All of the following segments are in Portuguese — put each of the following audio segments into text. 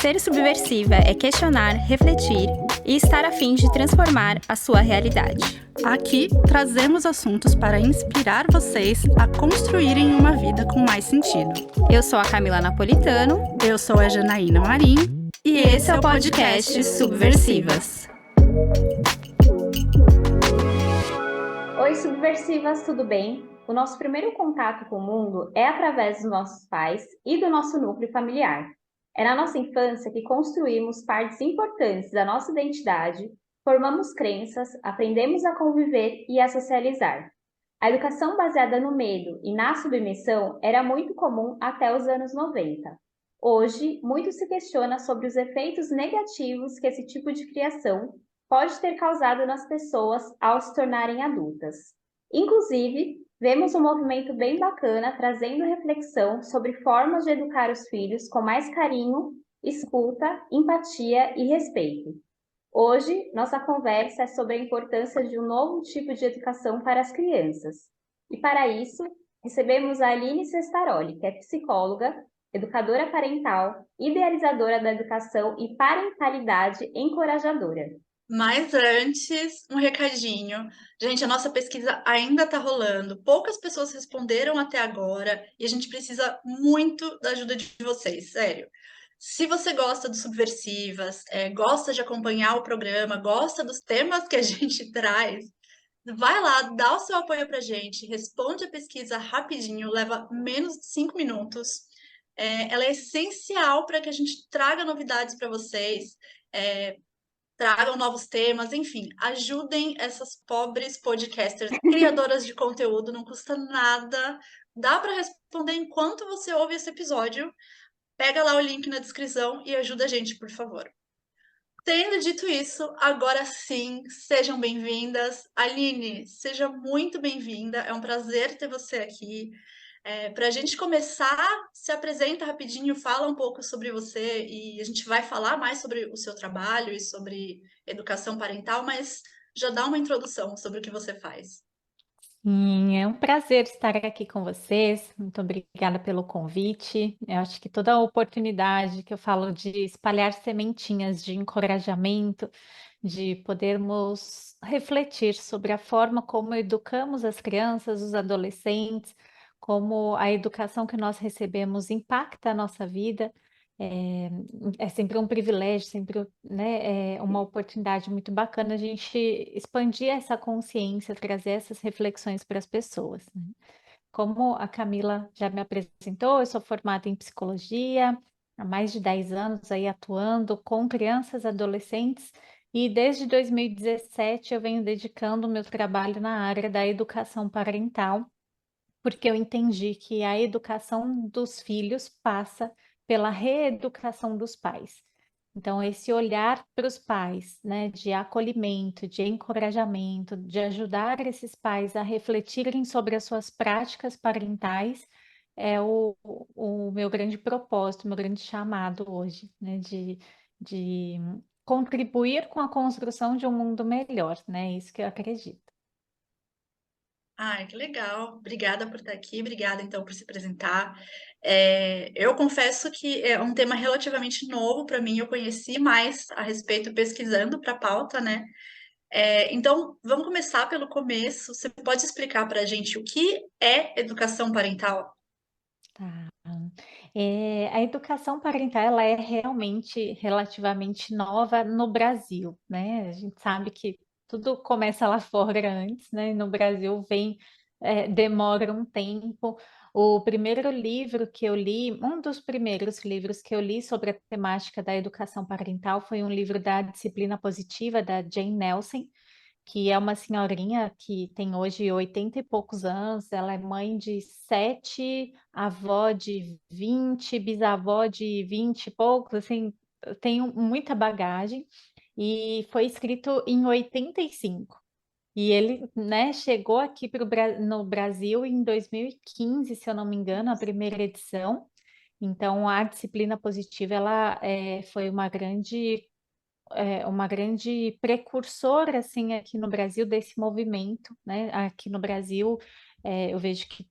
Ser subversiva é questionar, refletir e estar a fim de transformar a sua realidade. Aqui trazemos assuntos para inspirar vocês a construírem uma vida com mais sentido. Eu sou a Camila Napolitano. Eu sou a Janaína Marim. E esse é o podcast Subversivas. Oi, subversivas, tudo bem? O nosso primeiro contato com o mundo é através dos nossos pais e do nosso núcleo familiar. É na nossa infância que construímos partes importantes da nossa identidade, formamos crenças, aprendemos a conviver e a socializar. A educação baseada no medo e na submissão era muito comum até os anos 90. Hoje, muito se questiona sobre os efeitos negativos que esse tipo de criação pode ter causado nas pessoas ao se tornarem adultas. Inclusive, vemos um movimento bem bacana trazendo reflexão sobre formas de educar os filhos com mais carinho, escuta, empatia e respeito. Hoje, nossa conversa é sobre a importância de um novo tipo de educação para as crianças. E para isso, recebemos a Aline Cestaroli, que é psicóloga, educadora parental, idealizadora da educação e parentalidade encorajadora. Mas antes, um recadinho. Gente, a nossa pesquisa ainda está rolando. Poucas pessoas responderam até agora e a gente precisa muito da ajuda de vocês, sério. Se você gosta do Subversivas, gosta de acompanhar o programa, gosta dos temas que a gente traz, vai lá, dá o seu apoio pra gente, responde a pesquisa rapidinho, leva menos de 5 minutos. Ela é essencial para que a gente traga novidades para vocês. Tragam novos temas, enfim, ajudem essas pobres podcasters, criadoras de conteúdo, não custa nada. Dá para responder enquanto você ouve esse episódio. Pega lá o link na descrição e ajuda a gente, por favor. Tendo dito isso, agora sim, sejam bem-vindas. Aline, seja muito bem-vinda. É um prazer ter você aqui. Para a gente começar, se apresenta rapidinho, fala um pouco sobre você e a gente vai falar mais sobre o seu trabalho e sobre educação parental, mas já dá uma introdução sobre o que você faz. Sim, é um prazer estar aqui com vocês. Muito obrigada pelo convite. Eu acho que toda a oportunidade que eu falo de espalhar sementinhas de encorajamento, de podermos refletir sobre a forma como educamos as crianças, os adolescentes, como a educação que nós recebemos impacta a nossa vida. É, é sempre um privilégio, sempre, né, uma oportunidade muito bacana a gente expandir essa consciência, trazer essas reflexões para as pessoas, né? Como a Camila já me apresentou, eu sou formada em psicologia, há mais de 10 anos aí atuando com crianças e adolescentes, e desde 2017 eu venho dedicando o meu trabalho na área da educação parental, porque eu entendi que a educação dos filhos passa pela reeducação dos pais. Então, esse olhar para os pais, né, de acolhimento, de encorajamento, de ajudar esses pais a refletirem sobre as suas práticas parentais, é o meu grande propósito, o meu grande chamado hoje, né, de contribuir com a construção de um mundo melhor, né? É isso que eu acredito. Ai, que legal. Obrigada por estar aqui, obrigada então por se apresentar. Eu confesso que é um tema relativamente novo para mim, eu conheci mais a respeito pesquisando para a pauta, né? Então, vamos começar pelo começo. Você pode explicar para a gente o que é educação parental? Tá. A educação parental ela é realmente relativamente nova no Brasil, né? A gente sabe que tudo começa lá fora antes, né? No Brasil demora um tempo. O primeiro livro que eu li, um dos primeiros livros que eu li sobre a temática da educação parental foi um livro da Disciplina Positiva, da Jane Nelsen, que é uma senhorinha que tem hoje 80 e poucos anos, ela é mãe de 7, avó de 20, bisavó de 20 e poucos, assim, tem muita bagagem, e foi escrito em 85. E ele, né, chegou aqui no Brasil em 2015, se eu não me engano, a primeira edição. Então, a disciplina positiva, ela foi uma grande precursora assim aqui no Brasil desse movimento, né? Aqui no Brasil, eu vejo que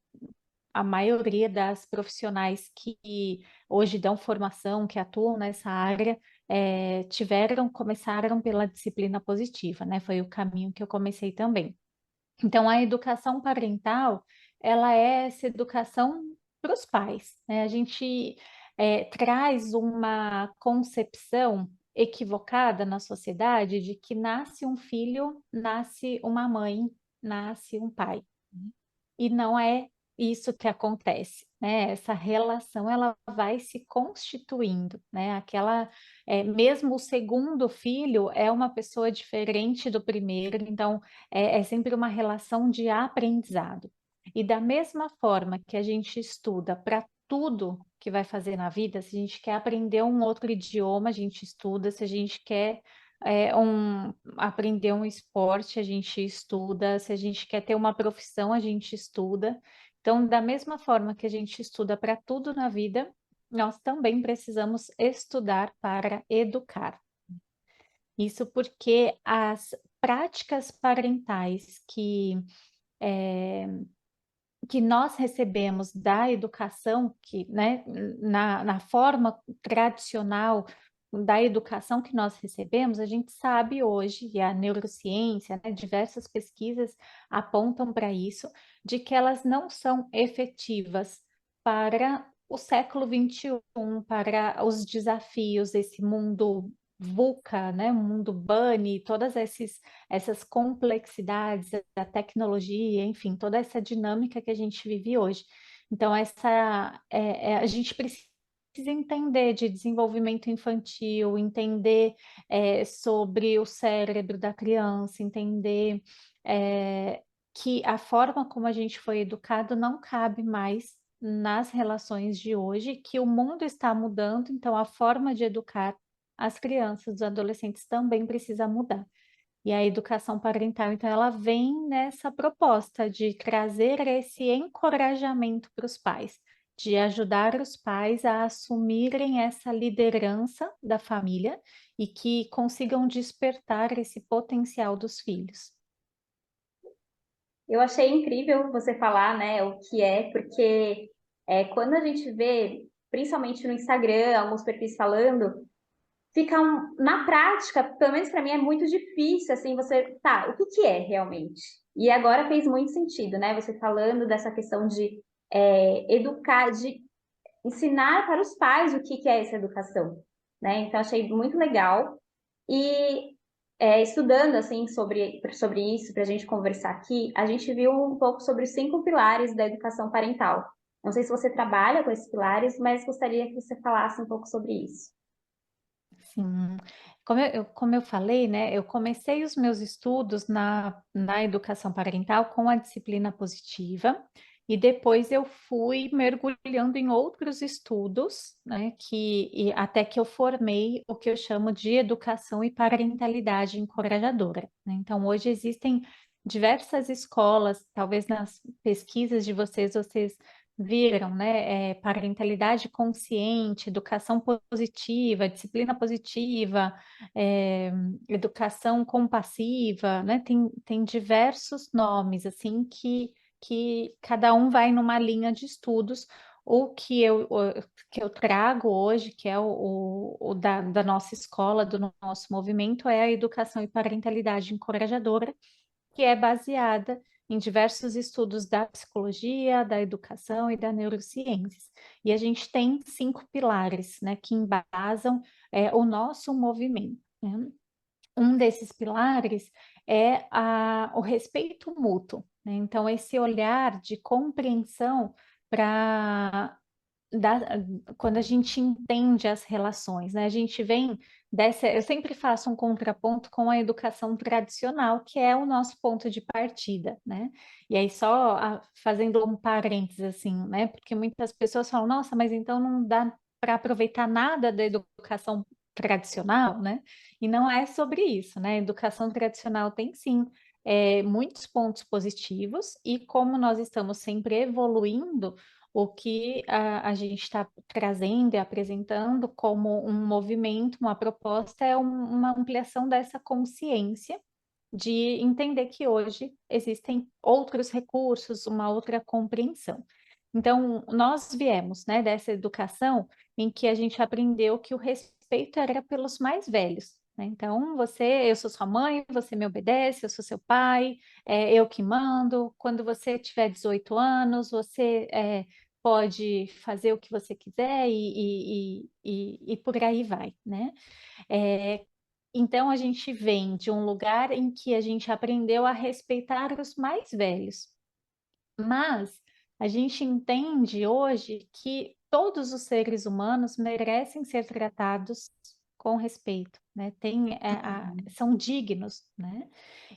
a maioria das profissionais que hoje dão formação, que atuam nessa área, começaram pela disciplina positiva, né? Foi o caminho que eu comecei também. Então, a educação parental, ela é essa educação para os pais, né? A gente traz uma concepção equivocada na sociedade de que nasce um filho, nasce uma mãe, nasce um pai. E não é isso que acontece, né? Essa relação ela vai se constituindo, né? Mesmo o segundo filho é uma pessoa diferente do primeiro, então é sempre uma relação de aprendizado. E da mesma forma que a gente estuda para tudo que vai fazer na vida, se a gente quer aprender um outro idioma, a gente estuda, se a gente quer aprender um esporte, a gente estuda, se a gente quer ter uma profissão, a gente estuda. Então, da mesma forma que a gente estuda para tudo na vida, nós também precisamos estudar para educar. Isso porque as práticas parentais que nós recebemos da educação, que, né, na forma tradicional da educação que nós recebemos, a gente sabe hoje, e a neurociência, né, diversas pesquisas apontam para isso, de que elas não são efetivas para o século XXI, para os desafios desse mundo VUCA, né, mundo BUNny, todas essas complexidades da tecnologia, enfim, toda essa dinâmica que a gente vive hoje. Então, a gente precisa entender de desenvolvimento infantil, entender sobre o cérebro da criança, entender que a forma como a gente foi educado não cabe mais nas relações de hoje, que o mundo está mudando, então a forma de educar as crianças, os adolescentes também precisa mudar. E a educação parental, então, ela vem nessa proposta de trazer esse encorajamento para os pais, de ajudar os pais a assumirem essa liderança da família e que consigam despertar esse potencial dos filhos. Eu achei incrível você falar, né, o que porque quando a gente vê, principalmente no Instagram, alguns perfis falando, na prática, pelo menos para mim, é muito difícil, assim, o que que é realmente? E agora fez muito sentido, né, você falando dessa questão de educar, de ensinar para os pais o que que é essa educação, né? Então, achei muito legal. E estudando assim sobre isso, para a gente conversar aqui, a gente viu um pouco sobre os 5 pilares da educação parental. Não sei se você trabalha com esses pilares, mas gostaria que você falasse um pouco sobre isso. Sim, como eu falei, né, eu comecei os meus estudos na educação parental com a disciplina positiva, e depois eu fui mergulhando em outros estudos, né, até que eu formei o que eu chamo de educação e parentalidade encorajadora, né? Então, hoje existem diversas escolas, talvez nas pesquisas de vocês viram, né? Parentalidade consciente, educação positiva, disciplina positiva, educação compassiva, né? Tem diversos nomes, assim, que cada um vai numa linha de estudos. O que eu trago hoje, que é o da nossa escola, do nosso movimento, é a educação e parentalidade encorajadora, que é baseada em diversos estudos da psicologia, da educação e da neurociências. E a gente tem 5 pilares, né, que embasam o nosso movimento, né? Um desses pilares é o respeito mútuo, né? Então, esse olhar de compreensão para quando a gente entende as relações, né? A gente vem eu sempre faço um contraponto com a educação tradicional, que é o nosso ponto de partida, né? E aí só fazendo um parênteses assim, né? Porque muitas pessoas falam, nossa, mas então não dá para aproveitar nada da educação tradicional, né? E não é sobre isso, né? A educação tradicional tem sim muitos pontos positivos, e como nós estamos sempre evoluindo, o que a gente está trazendo e apresentando como um movimento, uma proposta, é uma ampliação dessa consciência de entender que hoje existem outros recursos, uma outra compreensão. Então, nós viemos, né, dessa educação em que a gente aprendeu que o respeito era pelos mais velhos, né? Então, eu sou sua mãe, você me obedece, eu sou seu pai, eu que mando. Quando você tiver 18 anos, você pode fazer o que você quiser e por aí vai, né? É, então, a gente vem de um lugar em que a gente aprendeu a respeitar os mais velhos. Mas a gente entende hoje que todos os seres humanos merecem ser tratados com respeito, né? São dignos, né?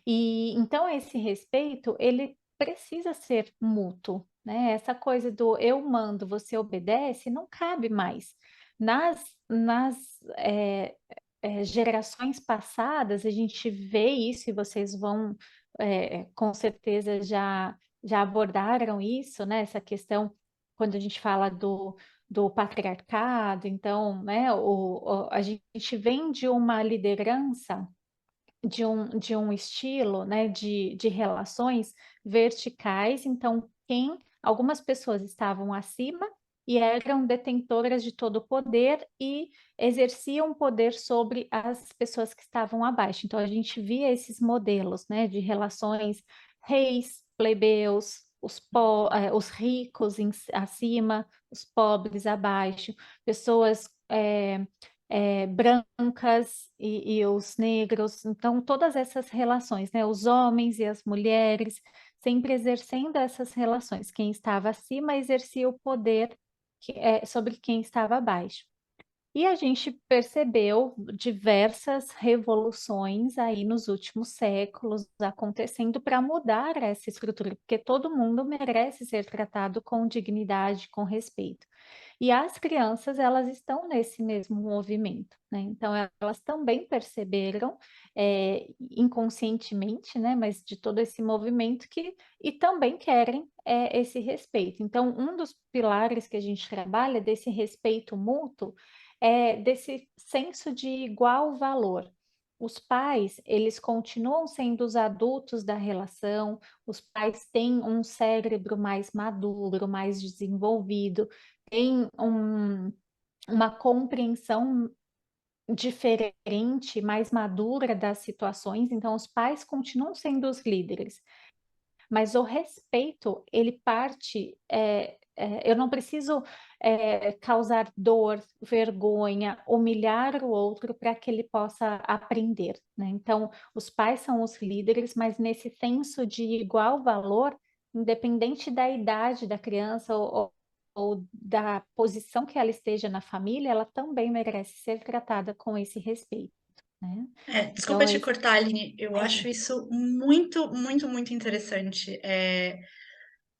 E então esse respeito, ele precisa ser mútuo, né? Essa coisa do eu mando, você obedece, não cabe mais. Nas gerações passadas, a gente vê isso e vocês vão, com certeza, já abordaram isso, né? Essa questão, quando a gente fala do patriarcado, então, né, a gente vem de uma liderança, de um estilo, né, de relações verticais, então algumas pessoas estavam acima e eram detentoras de todo o poder e exerciam poder sobre as pessoas que estavam abaixo. Então a gente via esses modelos, né, de relações reis, plebeus, os ricos acima, os pobres abaixo, pessoas brancas e os negros, então todas essas relações, né? Os homens e as mulheres, sempre exercendo essas relações. Quem estava acima exercia o poder sobre quem estava abaixo. E a gente percebeu diversas revoluções aí nos últimos séculos acontecendo para mudar essa estrutura, porque todo mundo merece ser tratado com dignidade, com respeito. E as crianças, elas estão nesse mesmo movimento, né? Então, elas também perceberam, inconscientemente, né, mas de todo esse movimento e também querem esse respeito. Então, um dos pilares que a gente trabalha desse respeito mútuo desse senso de igual valor. Os pais, eles continuam sendo os adultos da relação, os pais têm um cérebro mais maduro, mais desenvolvido, têm uma compreensão diferente, mais madura das situações, então os pais continuam sendo os líderes. Mas o respeito, ele parte. Eu não preciso causar dor, vergonha, humilhar o outro para que ele possa aprender, né? Então, os pais são os líderes, mas nesse senso de igual valor, independente da idade da criança ou da posição que ela esteja na família, ela também merece ser tratada com esse respeito, né? Desculpa Então, te cortar, Aline, eu acho isso muito, muito, muito interessante.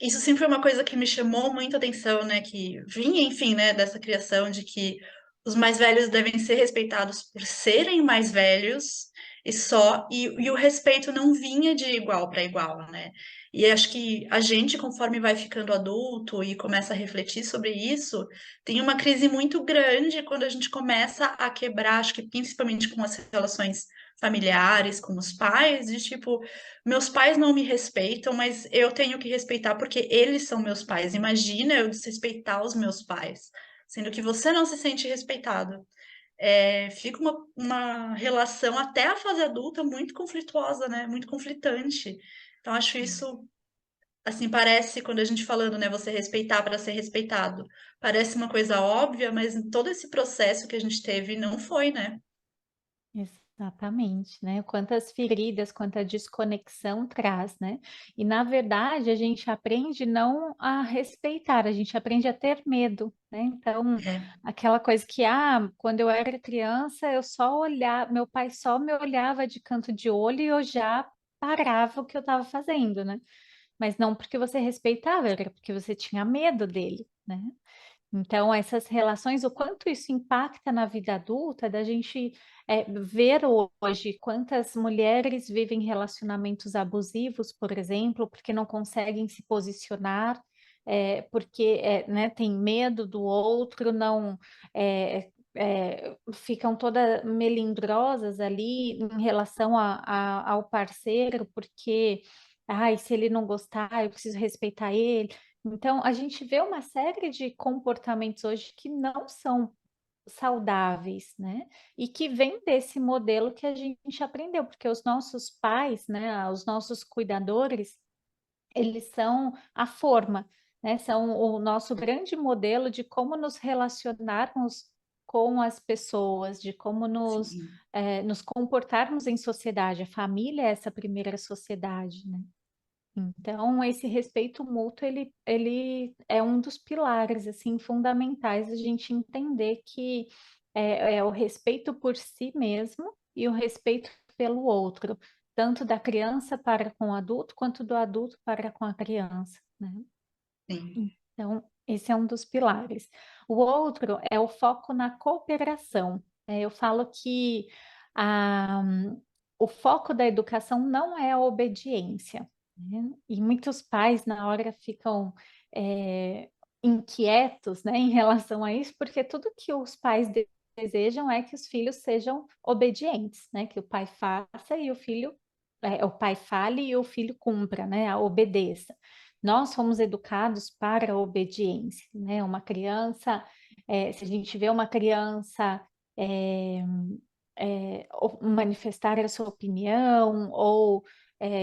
Isso sempre foi uma coisa que me chamou muita atenção, né? Que vinha, enfim, né, dessa criação de que os mais velhos devem ser respeitados por serem mais velhos e só, e o respeito não vinha de igual para igual, né? E acho que a gente, conforme vai ficando adulto e começa a refletir sobre isso, tem uma crise muito grande quando a gente começa a quebrar, acho que principalmente com as relações familiares, com os pais, de tipo, meus pais não me respeitam, mas eu tenho que respeitar porque eles são meus pais. Imagina eu desrespeitar os meus pais, sendo que você não se sente respeitado. Fica uma relação até a fase adulta muito conflituosa, né? Muito conflitante. Então, acho isso, assim, parece, quando a gente falando, né? Você respeitar para ser respeitado. Parece uma coisa óbvia, mas todo esse processo que a gente teve não foi, né? exatamente, né? Quantas feridas, quanta desconexão traz, né? E na verdade a gente aprende não a respeitar, a gente aprende a ter medo, né? Então, É. aquela coisa que, quando eu era criança, eu só olhava, meu pai só me olhava de canto de olho e eu já parava o que eu estava fazendo, né? Mas não porque você respeitava, era porque você tinha medo dele, né? Então, essas relações, o quanto isso impacta na vida adulta, da gente ver hoje quantas mulheres vivem relacionamentos abusivos, por exemplo, porque não conseguem se posicionar, porque né, tem medo do outro, não ficam todas melindrosas ali em relação ao parceiro, porque, ai, se ele não gostar, eu preciso respeitar ele. Então, a gente vê uma série de comportamentos hoje que não são saudáveis, né? E que vem desse modelo que a gente aprendeu, porque os nossos pais, né, os nossos cuidadores, eles são a forma, né? São o nosso grande modelo de como nos relacionarmos com as pessoas, de como Sim, nos comportarmos em sociedade. A família é essa primeira sociedade, né? Então, esse respeito mútuo, ele é um dos pilares, assim, fundamentais a gente entender que é o respeito por si mesmo e o respeito pelo outro, tanto da criança para com o adulto, quanto do adulto para com a criança, né? sim. Então, esse é um dos pilares. O outro é o foco na cooperação. Eu falo que a, o foco da educação não é a obediência, né? E muitos pais, na hora, ficam inquietos, né, em relação a isso, porque tudo que os pais desejam é que os filhos sejam obedientes, né? Que o pai faça e o pai fale e o filho cumpra, né? Obedeça. Nós fomos educados para a obediência, né? Uma criança, se a gente vê uma criança é, ou manifestar a sua opinião ou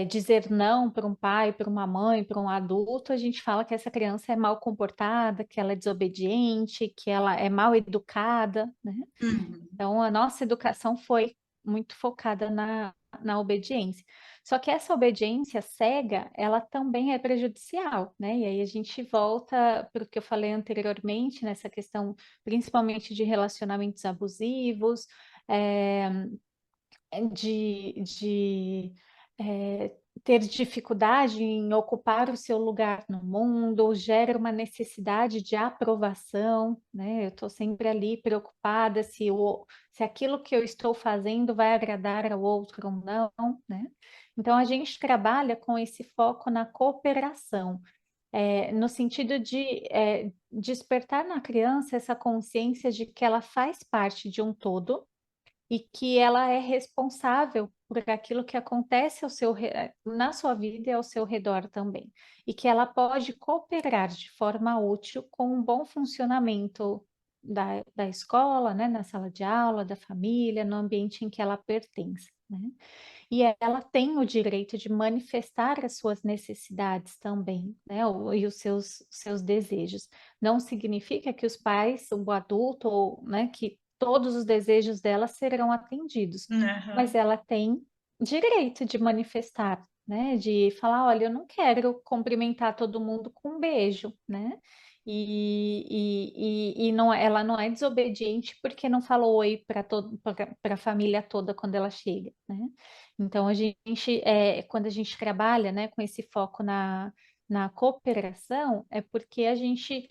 dizer não para um pai, para uma mãe, para um adulto, a gente fala que essa criança é mal comportada, que ela é desobediente, que ela é mal educada, né? Uhum. Então, a nossa educação foi muito focada na obediência. Só que essa obediência cega, ela também é prejudicial, né? E aí a gente volta para o que eu falei anteriormente, nessa questão principalmente de relacionamentos abusivos, é, de ter dificuldade em ocupar o seu lugar no mundo, gera uma necessidade de aprovação, né? Eu estou sempre ali preocupada se aquilo que eu estou fazendo vai agradar ao outro ou não, né? Então a gente trabalha com esse foco na cooperação. No sentido de despertar na criança essa consciência de que ela faz parte de um todo, e que ela é responsável por aquilo que acontece na sua vida e ao seu redor também. E que ela pode cooperar de forma útil com um bom funcionamento da escola, né, na sala de aula, da família, no ambiente em que ela pertence, né? E ela tem o direito de manifestar as suas necessidades também, né? E os seus desejos. Não significa que os pais, o adulto, ou, né, que todos os desejos dela serão atendidos, mas Aham. ela tem direito de manifestar, né? De falar, olha, eu não quero cumprimentar todo mundo com um beijo, né? E não, ela não é desobediente porque não falou oi para a família toda quando ela chega, né? Então, quando a gente trabalha, né, com esse foco na cooperação, é porque a gente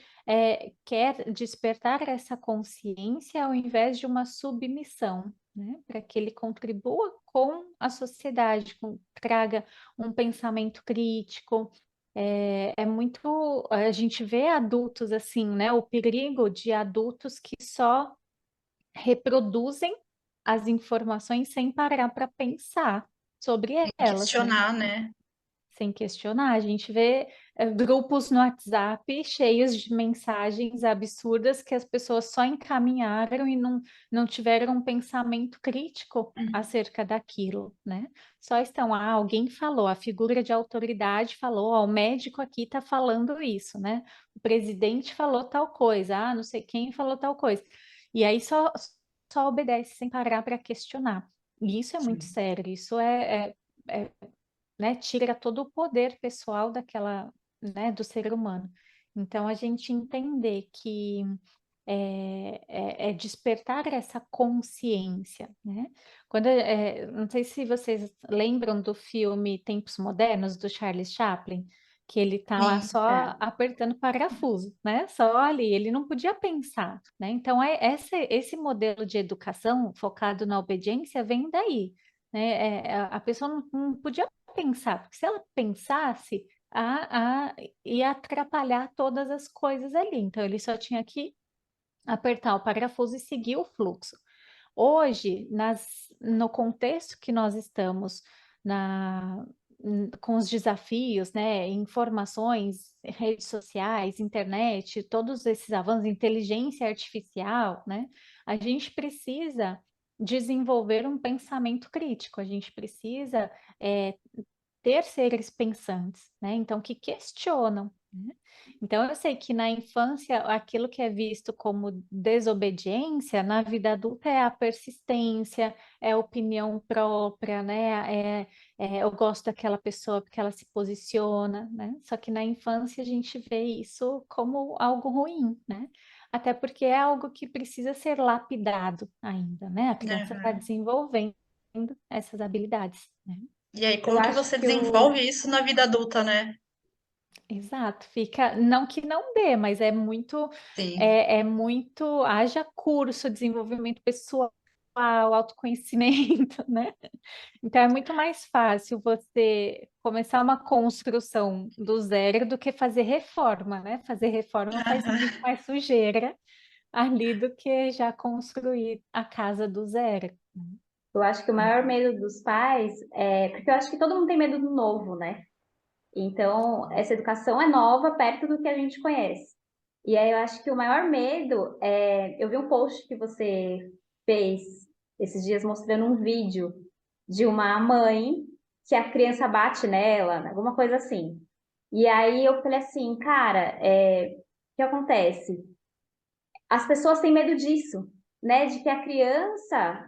quer despertar essa consciência ao invés de uma submissão, né, para que ele contribua com a sociedade, traga um pensamento crítico. A gente vê adultos assim, né, o perigo de adultos que só reproduzem as informações sem parar para pensar sobre elas, né? Questionar, né? Sem questionar. A gente vê grupos no WhatsApp cheios de mensagens absurdas que as pessoas só encaminharam e não tiveram um pensamento crítico acerca daquilo, né? Só estão, alguém falou, a figura de autoridade falou, o médico aqui está falando isso, né? O presidente falou tal coisa, não sei quem falou tal coisa. E aí só obedece sem parar para questionar. E isso é muito Sim. sério, isso né, tira todo o poder pessoal né, do ser humano. Então, a gente entender que é despertar essa consciência, né? Não sei se vocês lembram do filme Tempos Modernos, do Charles Chaplin, que ele tá lá Sim, só apertando parafuso, né? Só ali, ele não podia pensar, né? Então, esse modelo de educação focado na obediência vem daí, né? A pessoa não podia pensar, porque se ela pensasse, ia atrapalhar todas as coisas ali. Então, ele só tinha que apertar o parafuso e seguir o fluxo. Hoje, no contexto que nós estamos, na, com os desafios, né, informações, redes sociais, internet, todos esses avanços, inteligência artificial, né, a gente precisa desenvolver um pensamento crítico, a gente precisa é, ter seres pensantes, né? Então, que questionam, né? Então, eu sei que na infância, aquilo que é visto como desobediência, na vida adulta é a persistência, é a opinião própria, né? Eu gosto daquela pessoa porque ela se posiciona, né? Só que na infância a gente vê isso como algo ruim, né? Até porque é algo que precisa ser lapidado ainda, né? A criança está Aham. desenvolvendo essas habilidades, né? E aí, Eu como que acho você que o desenvolve isso na vida adulta, né? Exato, fica, não que não dê, mas Sim. é muito, haja curso, desenvolvimento pessoal, autoconhecimento, né? Então é muito mais fácil você começar uma construção do zero do que fazer reforma, né? Fazer reforma faz muito mais sujeira ali do que já construir a casa do zero. Eu acho que o maior medo dos pais é. Porque eu acho que todo mundo tem medo do novo, né? Então, essa educação é nova perto do que a gente conhece. E aí eu acho que o maior medo é. Eu vi um post que você fez esses dias mostrando um vídeo de uma mãe que a criança bate nela, alguma coisa assim. E aí eu falei assim, cara, o que acontece? As pessoas têm medo disso, né? De que a criança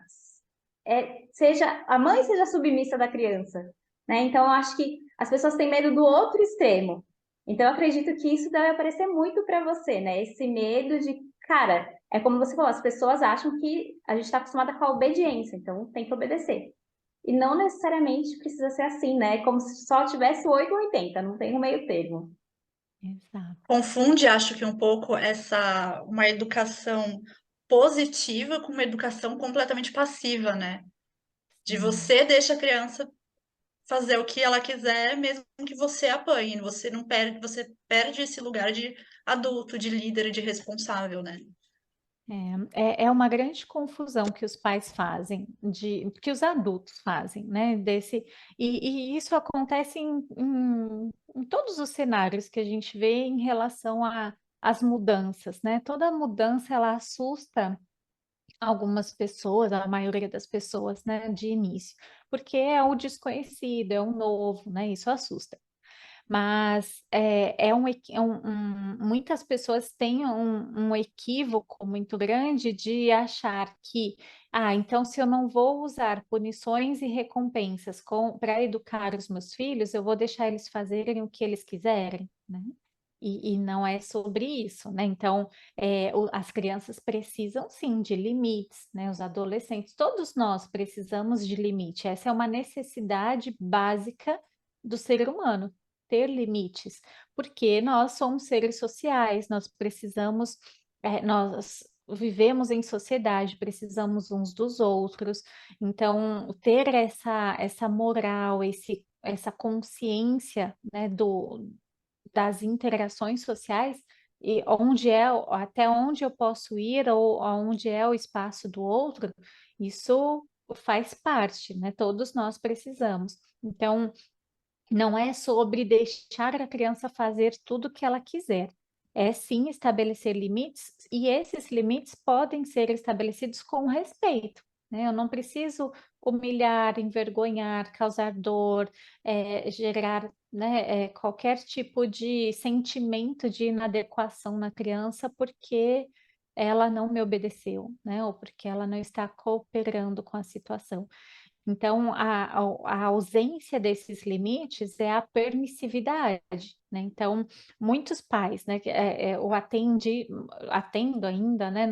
seja, a mãe seja submissa da criança, né? Então, eu acho que as pessoas têm medo do outro extremo. Então, eu acredito que isso deve aparecer muito para você, né? Esse medo de, cara, é como você falou, as pessoas acham que a gente está acostumada com a obediência, então tem que obedecer. E não necessariamente precisa ser assim, né? Como se só tivesse 8 ou 80, não tem um meio termo. Exato. Confunde, acho que um pouco uma educação positiva com uma educação completamente passiva, né? De Sim. você deixa a criança fazer o que ela quiser, mesmo que você apanhe. Você perde esse lugar de adulto, de líder, de responsável, né? É uma grande confusão que os pais fazem, que os adultos fazem, né? E isso acontece em todos os cenários que a gente vê em relação às mudanças, né? Toda mudança ela assusta algumas pessoas, a maioria das pessoas, né, de início, porque é o desconhecido, é o novo, né? Isso assusta. Mas muitas pessoas têm um equívoco muito grande de achar que, então se eu não vou usar punições e recompensas para educar os meus filhos, eu vou deixar eles fazerem o que eles quiserem, né? E não é sobre isso, né? Então, as crianças precisam sim de limites, né? Os adolescentes, todos nós precisamos de limite. Essa é uma necessidade básica do ser humano ter limites, porque nós somos seres sociais, nós precisamos, nós vivemos em sociedade, precisamos uns dos outros, então ter essa moral, essa consciência, né, das interações sociais e até onde eu posso ir ou onde é o espaço do outro, isso faz parte, né? Todos nós precisamos. Então, não é sobre deixar a criança fazer tudo o que ela quiser. É sim estabelecer limites, e esses limites podem ser estabelecidos com respeito, né? Eu não preciso humilhar, envergonhar, causar dor, gerar, né, qualquer tipo de sentimento de inadequação na criança porque ela não me obedeceu, né? Ou porque ela não está cooperando com a situação. Então, a ausência desses limites é a permissividade, né? Então, muitos pais, né, eu atendo ainda, né,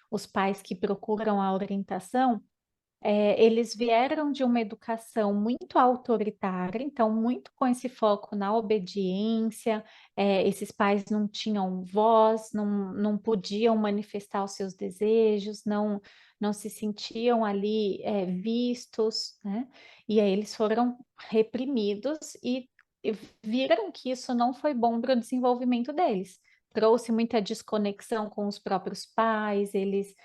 os pais que procuram a orientação, eles vieram de uma educação muito autoritária, então, muito com esse foco na obediência, esses pais não tinham voz, não podiam manifestar os seus desejos, não se sentiam ali, vistos, né? E aí eles foram reprimidos e viram que isso não foi bom para o desenvolvimento deles. Trouxe muita desconexão com os próprios pais, eles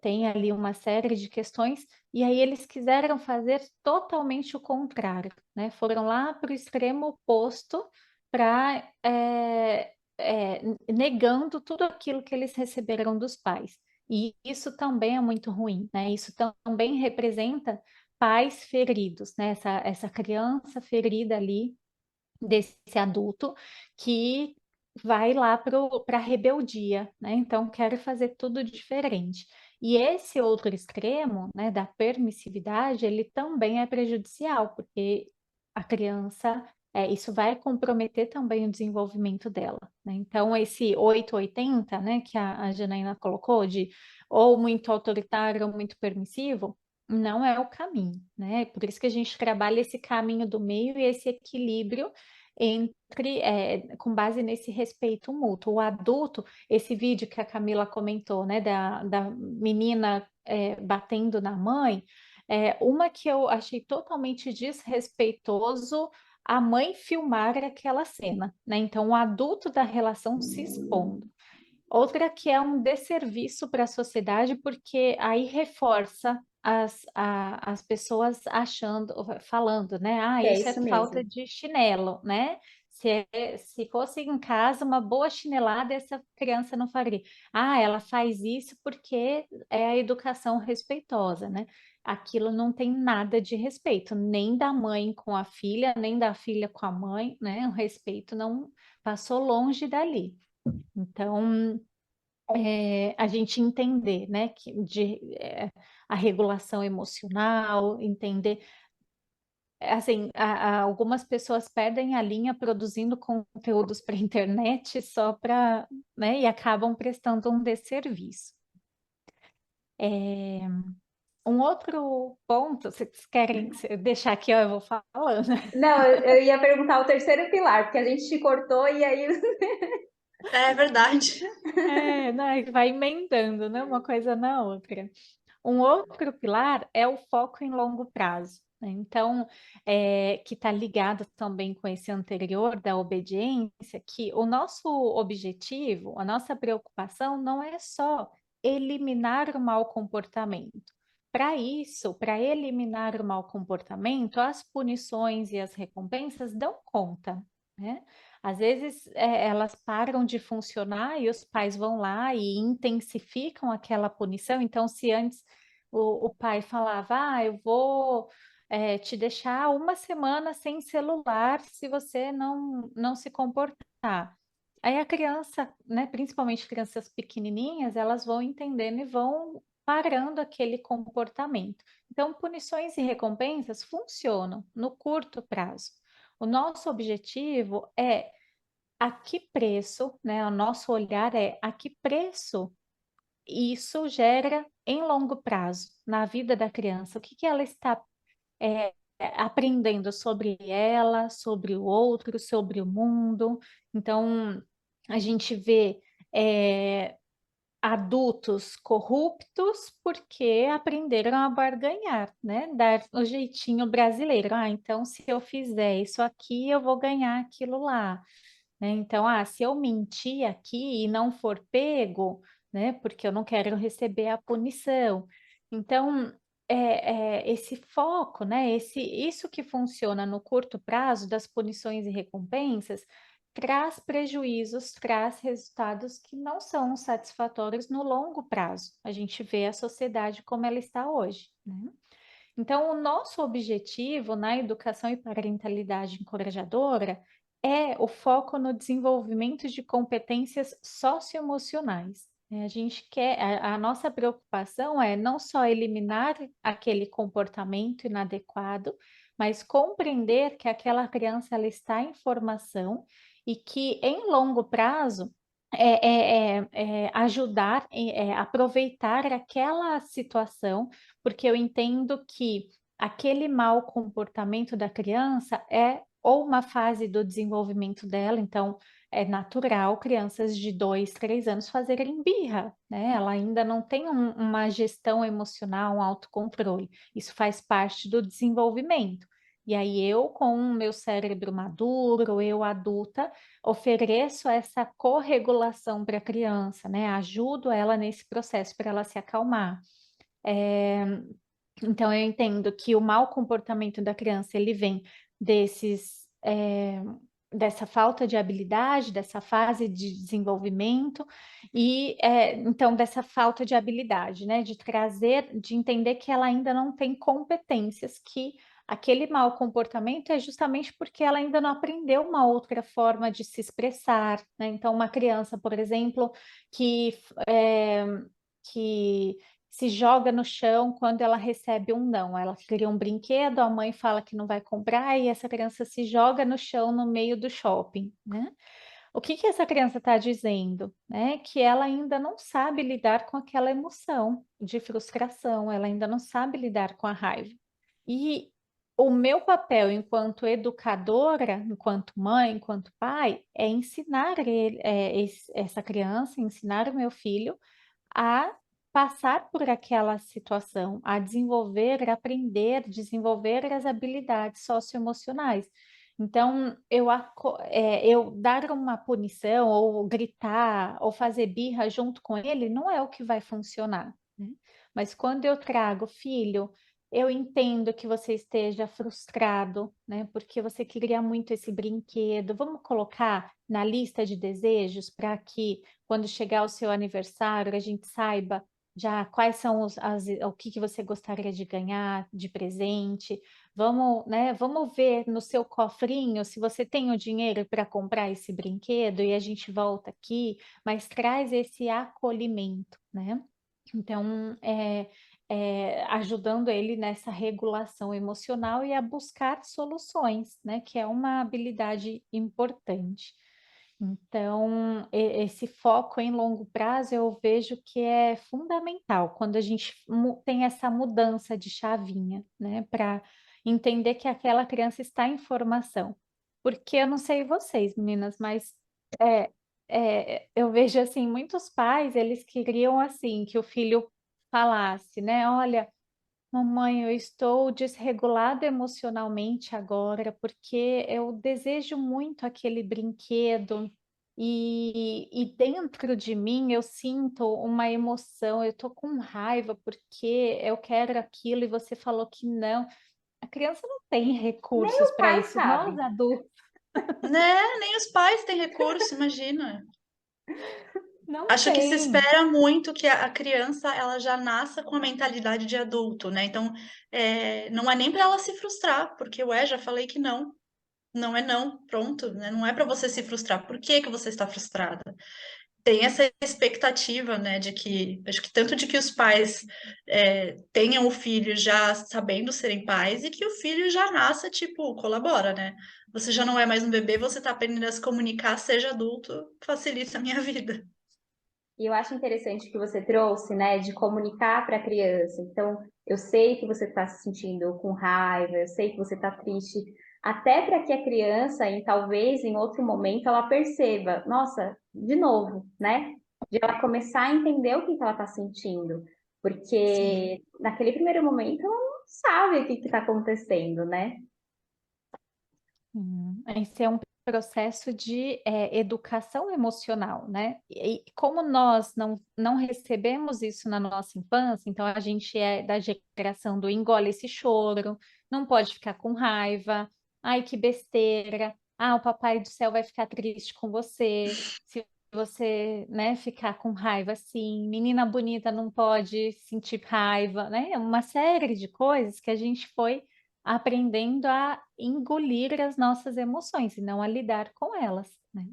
tem ali uma série de questões, e aí eles quiseram fazer totalmente o contrário, né? Foram lá para o extremo oposto, para negando tudo aquilo que eles receberam dos pais. E isso também é muito ruim, né? Isso também representa pais feridos, né? Essa criança ferida ali desse adulto que vai lá para a rebeldia, né? Então quero fazer tudo diferente. E esse outro extremo, né, da permissividade, ele também é prejudicial, porque a criança, isso vai comprometer também o desenvolvimento dela, né? Então esse 880, né, que a Janaína colocou, de ou muito autoritário ou muito permissivo, não é o caminho, né? Por isso que a gente trabalha esse caminho do meio e esse equilíbrio com base nesse respeito mútuo. O adulto, esse vídeo que a Camila comentou, né, da menina batendo na mãe, uma que eu achei totalmente desrespeitoso a mãe filmar aquela cena, né? Então, o adulto da relação se expondo. Outra que é um desserviço para a sociedade, porque aí reforça as pessoas achando, falando, né? Ah, É isso é isso falta mesmo. de chinelo, né? Se fosse em casa, uma boa chinelada, essa criança não faria. Ah, ela faz isso porque é a educação respeitosa, né? Aquilo não tem nada de respeito, nem da mãe com a filha, nem da filha com a mãe, né? O respeito não passou longe dali. Então, a gente entender, né, a regulação emocional, entender, assim, algumas pessoas perdem a linha produzindo conteúdos para a internet só para, né, e acabam prestando um desserviço. Um outro ponto, vocês querem deixar aqui, ó, eu vou falando. Não, eu ia perguntar o terceiro pilar, porque a gente te cortou e aí. É verdade. Né, vai emendando, né, uma coisa na outra. Um outro pilar é o foco em longo prazo, né? Então, que está ligado também com esse anterior da obediência, que o nosso objetivo, a nossa preocupação não é só eliminar o mau comportamento. Para isso, para eliminar o mau comportamento, as punições e as recompensas dão conta, né? Às vezes, elas param de funcionar e os pais vão lá e intensificam aquela punição. Então, se antes o pai falava, eu vou te deixar uma semana sem celular se você não se comportar. Aí a criança, né, principalmente crianças pequenininhas, elas vão entendendo e vão parando aquele comportamento. Então, punições e recompensas funcionam no curto prazo. O nosso objetivo é a que preço, né? O nosso olhar é a que preço isso gera em longo prazo na vida da criança. O que que ela está aprendendo sobre ela, sobre o outro, sobre o mundo. Então, a gente vê adultos corruptos porque aprenderam a barganhar, né? Dar o jeitinho brasileiro. Ah, então se eu fizer isso aqui, eu vou ganhar aquilo lá, né? Então, se eu mentir aqui e não for pego, né? Porque eu não quero receber a punição. Então, esse foco, né? Isso que funciona no curto prazo das punições e recompensas traz prejuízos, traz resultados que não são satisfatórios no longo prazo. A gente vê a sociedade como ela está hoje, né? Então, o nosso objetivo na educação e parentalidade encorajadora é o foco no desenvolvimento de competências socioemocionais. A gente quer, a nossa preocupação é não só eliminar aquele comportamento inadequado, mas compreender que aquela criança ela está em formação e que em longo prazo ajudar, aproveitar aquela situação, porque eu entendo que aquele mau comportamento da criança é ou uma fase do desenvolvimento dela, então é natural crianças de 2, 3 anos fazerem birra, né? Ela ainda não tem uma gestão emocional, um autocontrole. Isso faz parte do desenvolvimento. E aí eu, com o meu cérebro maduro, eu adulta, ofereço essa corregulação para a criança, né? Ajudo ela nesse processo para ela se acalmar. É, então, eu entendo que o mau comportamento da criança, ele vem dessa falta de habilidade, dessa fase de desenvolvimento, e então dessa falta de habilidade, né? De trazer, de entender que ela ainda não tem competências, que aquele mau comportamento é justamente porque ela ainda não aprendeu uma outra forma de se expressar, né? Então, uma criança, por exemplo, que, é, que se joga no chão quando ela recebe um não. Ela queria um brinquedo, a mãe fala que não vai comprar e essa criança se joga no chão no meio do shopping, né? O que que essa criança está dizendo, né? Que ela ainda não sabe lidar com aquela emoção de frustração, ela ainda não sabe lidar com a raiva. E o meu papel enquanto educadora, enquanto mãe, enquanto pai, é ensinar essa criança, ensinar o meu filho a passar por aquela situação, a desenvolver, aprender, desenvolver as habilidades socioemocionais. Então, eu dar uma punição, ou gritar, ou fazer birra junto com ele, não é o que vai funcionar, né? Mas quando eu trago, filho, eu entendo que você esteja frustrado, né? Porque você queria muito esse brinquedo. Vamos colocar na lista de desejos para que quando chegar o seu aniversário, a gente saiba já quais são o que você gostaria de ganhar de presente. Vamos, né, vamos ver no seu cofrinho se você tem o dinheiro para comprar esse brinquedo e a gente volta aqui, mas traz esse acolhimento, né? Então, ajudando ele nessa regulação emocional e a buscar soluções, né? Que é uma habilidade importante. Então, esse foco em longo prazo eu vejo que é fundamental quando a gente tem essa mudança de chavinha, né, para entender que aquela criança está em formação. Porque eu não sei vocês, meninas, mas é, eu vejo assim, muitos pais, eles queriam assim que o filho falasse, né, olha, mamãe, eu estou desregulada emocionalmente agora porque eu desejo muito aquele brinquedo e dentro de mim eu sinto uma emoção, eu estou com raiva porque eu quero aquilo e você falou que não. A criança não tem Nem recursos o para pai isso, nós sabe. adultos Né? Nem os pais têm recurso, imagina. não Acho que se tem. espera muito que a criança ela já nasça com a mentalidade de adulto, né? Então, não é nem para ela se frustrar, porque já falei que não. Não é não, pronto, né? Não é para você se frustrar. Por que que você está frustrada? Tem essa expectativa, né, de que, acho que tanto de que os pais tenham o filho já sabendo serem pais e que o filho já nasça, tipo, colabora, né? Você já não é mais um bebê, você está aprendendo a se comunicar, seja adulto, facilita a minha vida. E eu acho interessante o que você trouxe, né, de comunicar para a criança. Então, eu sei que você está se sentindo com raiva, eu sei que você está triste, até para que a criança, talvez em outro momento, ela perceba, nossa, de novo, né? De ela começar a entender o que que ela está sentindo, Sim. porque naquele primeiro momento ela não sabe o que está acontecendo, né? Esse é um processo de educação emocional, né? E como nós não recebemos isso na nossa infância, então a gente é da geração do engole esse choro, não pode ficar com raiva, ai que besteira, o papai do céu vai ficar triste com você, se você, né, ficar com raiva assim, menina bonita não pode sentir raiva, né? É uma série de coisas que a gente foi aprendendo a engolir as nossas emoções e não a lidar com elas, né?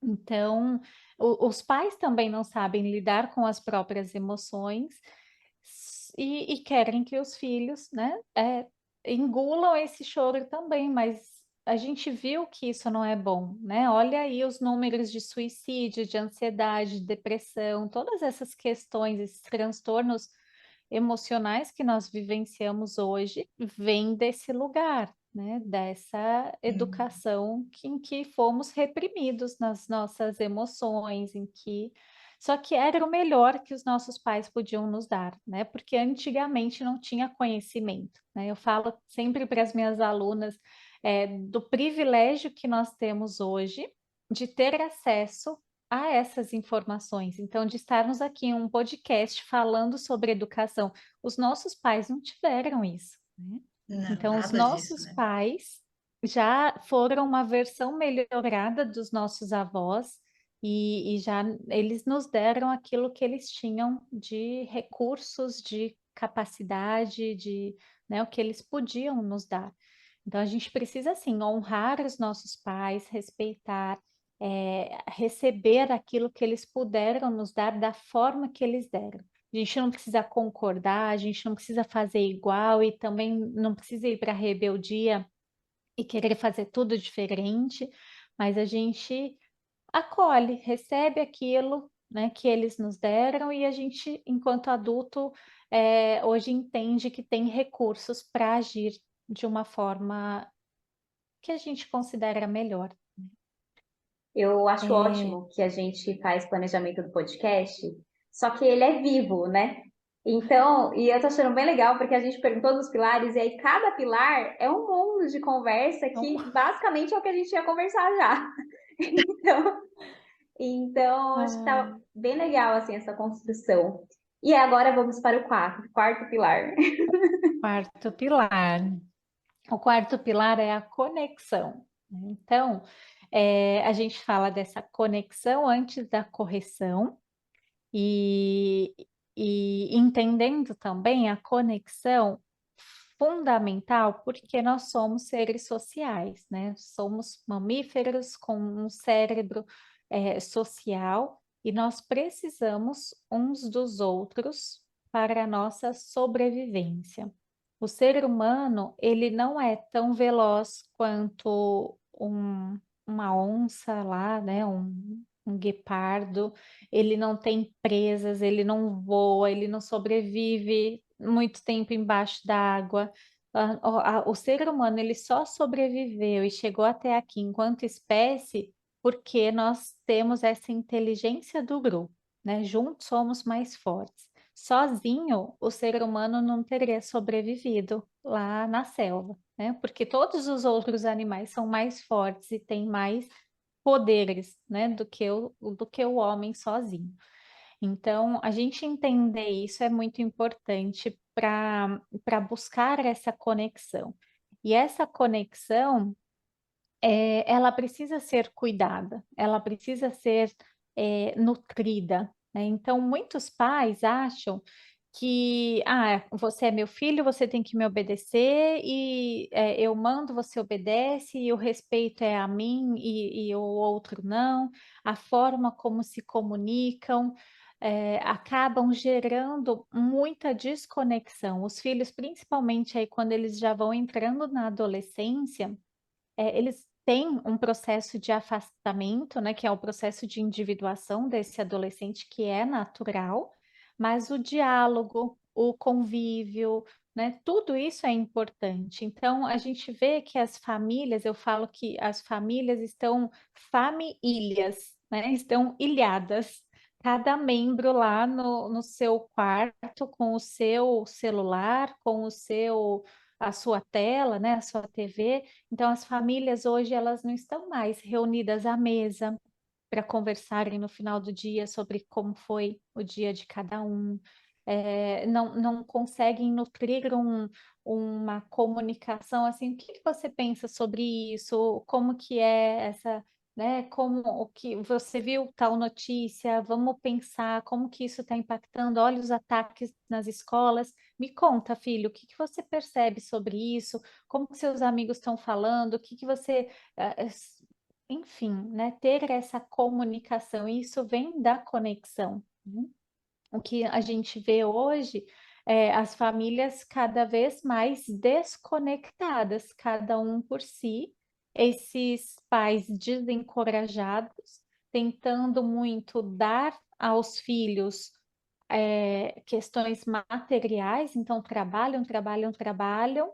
Então, os pais também não sabem lidar com as próprias emoções e querem que os filhos, né, engulam esse choro também, mas a gente viu que isso não é bom, né? Olha aí os números de suicídio, de ansiedade, de depressão, todas essas questões, esses transtornos emocionais que nós vivenciamos hoje vêm desse lugar, né? Dessa educação em que fomos reprimidos nas nossas emoções, em que Só que era o melhor que os nossos pais podiam nos dar, né? Porque antigamente não tinha conhecimento, né? Eu falo sempre para as minhas alunas do privilégio que nós temos hoje de ter acesso a essas informações. Então, de estarmos aqui em um podcast falando sobre educação, os nossos pais não tiveram isso, né? Não, Então, os nada disso, nossos né? pais já foram uma versão melhorada dos nossos avós e já eles nos deram aquilo que eles tinham de recursos, de capacidade, né, o que eles podiam nos dar. Então, a gente precisa, assim, honrar os nossos pais, respeitar, receber aquilo que eles puderam nos dar da forma que eles deram. A gente não precisa concordar, a gente não precisa fazer igual e também não precisa ir para a rebeldia e querer fazer tudo diferente, mas a gente acolhe, recebe aquilo, né, que eles nos deram e a gente, enquanto adulto, hoje entende que tem recursos para agir de uma forma que a gente considera melhor. Eu acho É, ótimo que a gente faz planejamento do podcast, só que ele é vivo, né? Então, e eu tô achando bem legal porque a gente perguntou dos pilares e aí cada pilar é um mundo de conversa então, que basicamente é o que a gente ia conversar já. Então, então acho que tá ai, bem legal assim essa construção. E agora vamos para o quarto pilar. quarto pilar. O quarto pilar é a conexão, né? Então, a gente fala dessa conexão antes da correção e, e entendendo também a conexão fundamental, porque nós somos seres sociais, né? Somos mamíferos com um cérebro social e nós precisamos uns dos outros para a nossa sobrevivência. O ser humano, ele não é tão veloz quanto uma onça lá, né? Um guepardo. Ele não tem presas, ele não voa, ele não sobrevive muito tempo embaixo d'água. O ser humano, ele só sobreviveu e chegou até aqui enquanto espécie porque nós temos essa inteligência do grupo, né? Juntos somos mais fortes. Sozinho, o ser humano não teria sobrevivido lá na selva, né? Porque todos os outros animais são mais fortes e têm mais poderes, né, do que o homem sozinho. Então, a gente entender isso é muito importante para buscar essa conexão. E essa conexão ela precisa ser cuidada, ela precisa ser nutrida, né? Então, muitos pais acham que você é meu filho, você tem que me obedecer, e eu mando, você obedece, e o respeito é a mim e o outro não, a forma como se comunicam. Acabam gerando muita desconexão. Os filhos, principalmente aí quando eles já vão entrando na adolescência, eles têm um processo de afastamento, né, que é o processo de individuação desse adolescente, que é natural, mas o diálogo, o convívio, né, tudo isso é importante. Então, a gente vê que as famílias, eu falo que as famílias estão famílias, né, estão ilhadas. Cada membro lá no seu quarto, com o seu celular, com a sua tela, né, a sua TV. Então, as famílias hoje elas não estão mais reunidas à mesa para conversarem no final do dia sobre como foi o dia de cada um. Não conseguem nutrir uma comunicação assim. O que que você pensa sobre isso? Como que é essa, né? Como o que você viu tal notícia? Vamos pensar como que isso está impactando. Olha os ataques nas escolas. Me conta, filho, o que que você percebe sobre isso? Como que seus amigos estão falando? O que que você, enfim, né? Ter essa comunicação. E isso vem da conexão, né? O que a gente vê hoje é as famílias cada vez mais desconectadas, cada um por si, esses pais desencorajados, tentando muito dar aos filhos questões materiais, então trabalham, trabalham, trabalham,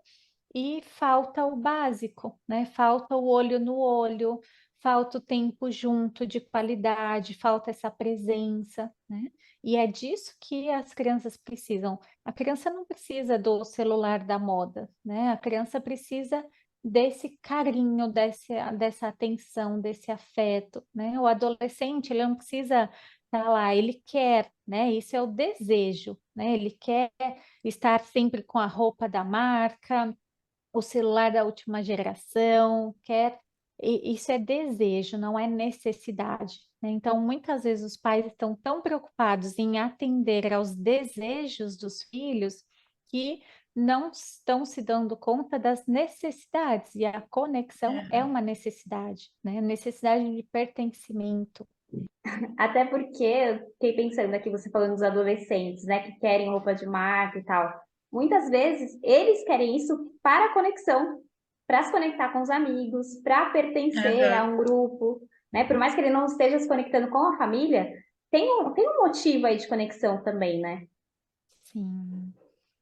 e falta o básico, né? Falta o olho no olho, falta o tempo junto de qualidade, falta essa presença, né? E é disso que as crianças precisam. A criança não precisa do celular da moda, né? A criança precisa desse carinho, dessa atenção, desse afeto, né? O adolescente, ele não precisa estar lá, ele quer, né? Isso é o desejo, né? Ele quer estar sempre com a roupa da marca, o celular da última geração, quer. Isso é desejo, não é necessidade, né? Então, muitas vezes os pais estão tão preocupados em atender aos desejos dos filhos que não estão se dando conta das necessidades, e a conexão é uma necessidade, né? Necessidade de pertencimento. Até porque eu fiquei pensando aqui, você falando dos adolescentes, né, que querem roupa de marca e tal. Muitas vezes eles querem isso para a conexão, para se conectar com os amigos, para pertencer a Aham. um grupo, né? Por mais que ele não esteja se conectando com a família, tem um motivo aí de conexão também, né? Sim.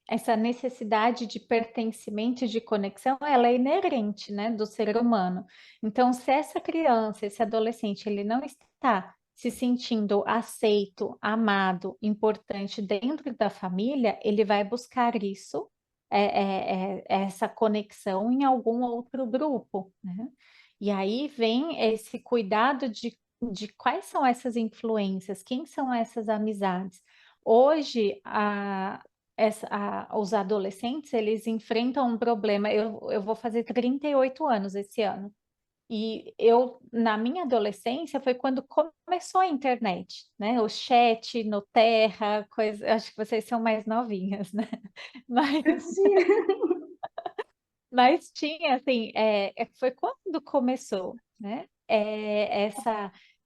Essa necessidade de pertencimento e de conexão, ela é inerente, né, do ser humano. Então, se essa criança, esse adolescente, ele não está se sentindo aceito, amado, importante dentro da família, ele vai buscar isso, essa conexão em algum outro grupo, né? E aí vem esse cuidado de quais são essas influências, quem são essas amizades. Hoje, os adolescentes, eles enfrentam um problema. Eu vou fazer 38 anos esse ano. E eu, na minha adolescência, foi quando começou a internet, né? O chat no Terra, coisa, acho que vocês são mais novinhas, né? Mas, mas tinha, assim, foi quando começou, né?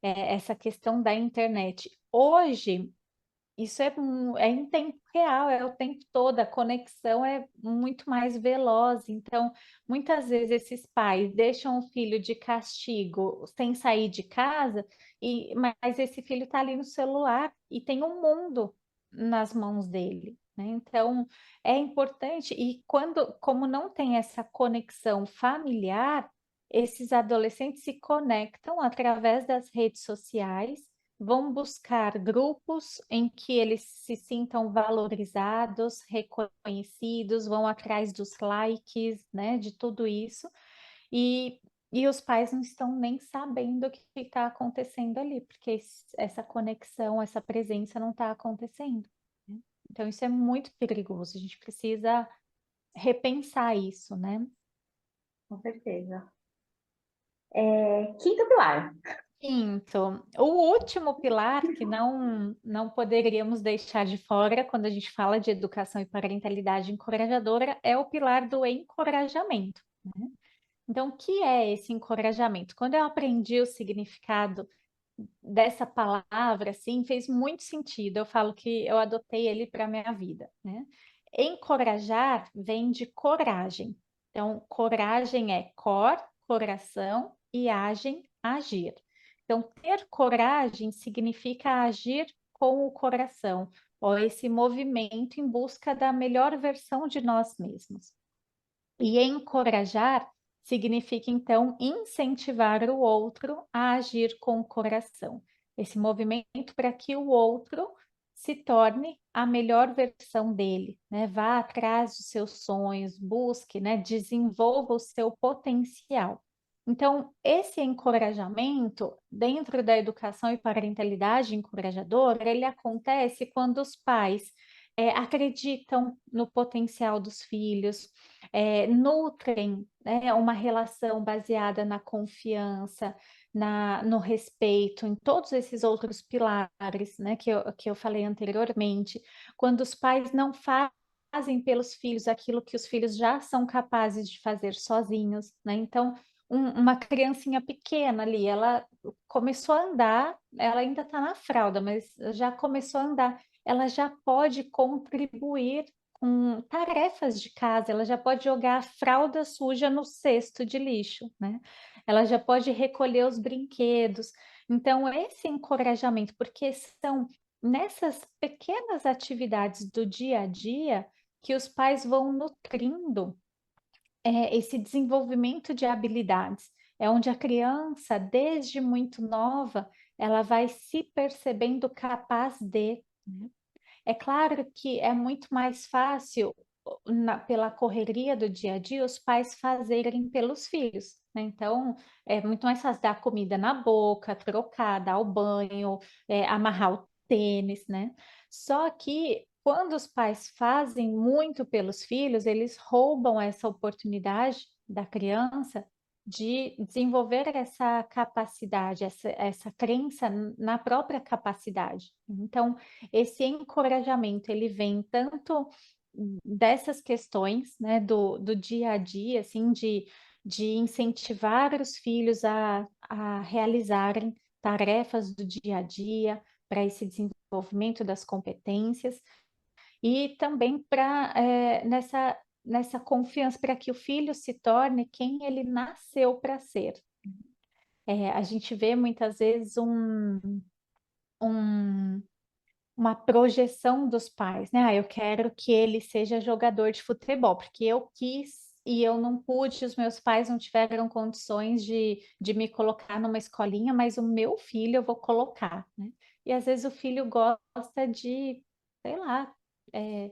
Essa questão da internet. Hoje, isso é em tempo real, é o tempo todo, a conexão é muito mais veloz. Então, muitas vezes esses pais deixam o filho de castigo sem sair de casa, mas esse filho está ali no celular e tem um mundo nas mãos dele, né? Então, é importante, e como não tem essa conexão familiar, esses adolescentes se conectam através das redes sociais, vão buscar grupos em que eles se sintam valorizados, reconhecidos, vão atrás dos likes, né, de tudo isso, e, e os pais não estão nem sabendo o que está acontecendo ali, porque essa conexão, essa presença não está acontecendo, né? Então, isso é muito perigoso, a gente precisa repensar isso, né? Com certeza. Quinto pilar. Quinto, o último pilar que não poderíamos deixar de fora quando a gente fala de educação e parentalidade encorajadora é o pilar do encorajamento, né? Então, o que é esse encorajamento? Quando eu aprendi o significado dessa palavra, assim, fez muito sentido. Eu falo que eu adotei ele para a minha vida, né? Encorajar vem de coragem. Então, coragem é coração, e agem, agir. Então, ter coragem significa agir com o coração, ou esse movimento em busca da melhor versão de nós mesmos. E encorajar significa, então, incentivar o outro a agir com o coração. Esse movimento para que o outro se torne a melhor versão dele, né? Vá atrás dos seus sonhos, busque, né? Desenvolva o seu potencial. Então, esse encorajamento, dentro da educação e parentalidade encorajadora, ele acontece quando os pais acreditam no potencial dos filhos, nutrem, né, uma relação baseada na confiança, no respeito, em todos esses outros pilares, né, que eu falei anteriormente. Quando os pais não fazem pelos filhos aquilo que os filhos já são capazes de fazer sozinhos, né? Então, uma criancinha pequena ali, ela começou a andar, ela ainda está na fralda, mas já começou a andar, ela já pode contribuir com tarefas de casa, ela já pode jogar a fralda suja no cesto de lixo, né? Ela já pode recolher os brinquedos. Então, esse encorajamento, porque são nessas pequenas atividades do dia a dia que os pais vão nutrindo esse desenvolvimento de habilidades. é onde a criança, desde muito nova, ela vai se percebendo capaz de, né? É claro que é muito mais fácil, pela correria do dia a dia, os pais fazerem pelos filhos, né? Então, é muito mais fácil dar comida na boca, trocar, dar o banho, amarrar o tênis, né? Só que quando os pais fazem muito pelos filhos, eles roubam essa oportunidade da criança de desenvolver essa capacidade, essa crença na própria capacidade. Então, esse encorajamento, ele vem tanto dessas questões, né, do dia a dia, assim, de incentivar os filhos a realizarem tarefas do dia a dia, para esse desenvolvimento das competências, e também para nessa confiança, para que o filho se torne quem ele nasceu para ser. A gente vê muitas vezes um uma projeção dos pais, né? Ah, eu quero que ele seja jogador de futebol, porque eu quis e eu não pude, os meus pais não tiveram condições de me colocar numa escolinha, mas o meu filho eu vou colocar, né? E às vezes o filho gosta de, sei lá, é,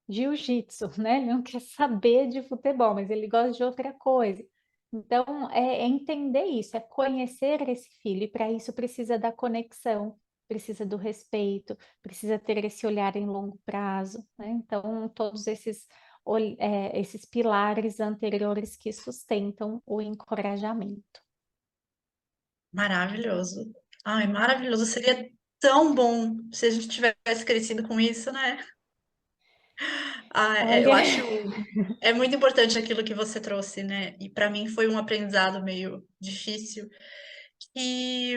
jiu-jitsu, né? Ele não quer saber de futebol, mas ele gosta de outra coisa. Então, é entender isso, é conhecer esse filho, e para isso precisa da conexão, precisa do respeito, precisa ter esse olhar em longo prazo, né? Então, todos esses pilares anteriores que sustentam o encorajamento. Maravilhoso. Ai, maravilhoso. Seria tão bom se a gente tivesse crescido com isso, né? Eu Olha, acho é muito importante aquilo que você trouxe, né? E para mim foi um aprendizado meio difícil, que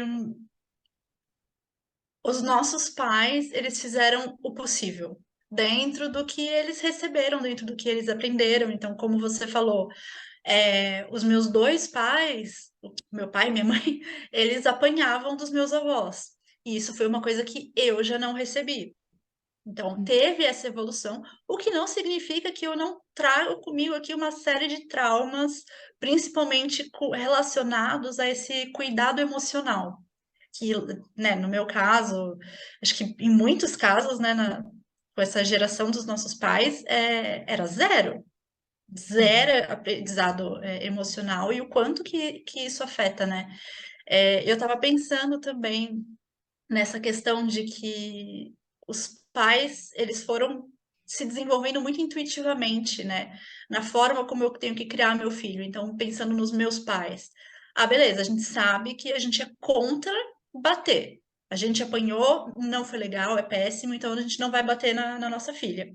os nossos pais, eles fizeram o possível dentro do que eles receberam, dentro do que eles aprenderam. Então, como você falou, os meus dois pais, meu pai e minha mãe, eles apanhavam dos meus avós. E isso foi uma coisa que eu já não recebi. Então, teve essa evolução, o que não significa que eu não trago comigo aqui uma série de traumas, principalmente relacionados a esse cuidado emocional. Que, né, no meu caso, acho que em muitos casos, né, com essa geração dos nossos pais, era zero. Zero aprendizado emocional e o quanto que isso afeta, né? Eu estava pensando também nessa questão de que os pais, eles foram se desenvolvendo muito intuitivamente, né? Na forma como eu tenho que criar meu filho. Então, pensando nos meus pais. Ah, beleza, a gente sabe que a gente é contra bater. A gente apanhou, não foi legal, é péssimo, então a gente não vai bater na nossa filha.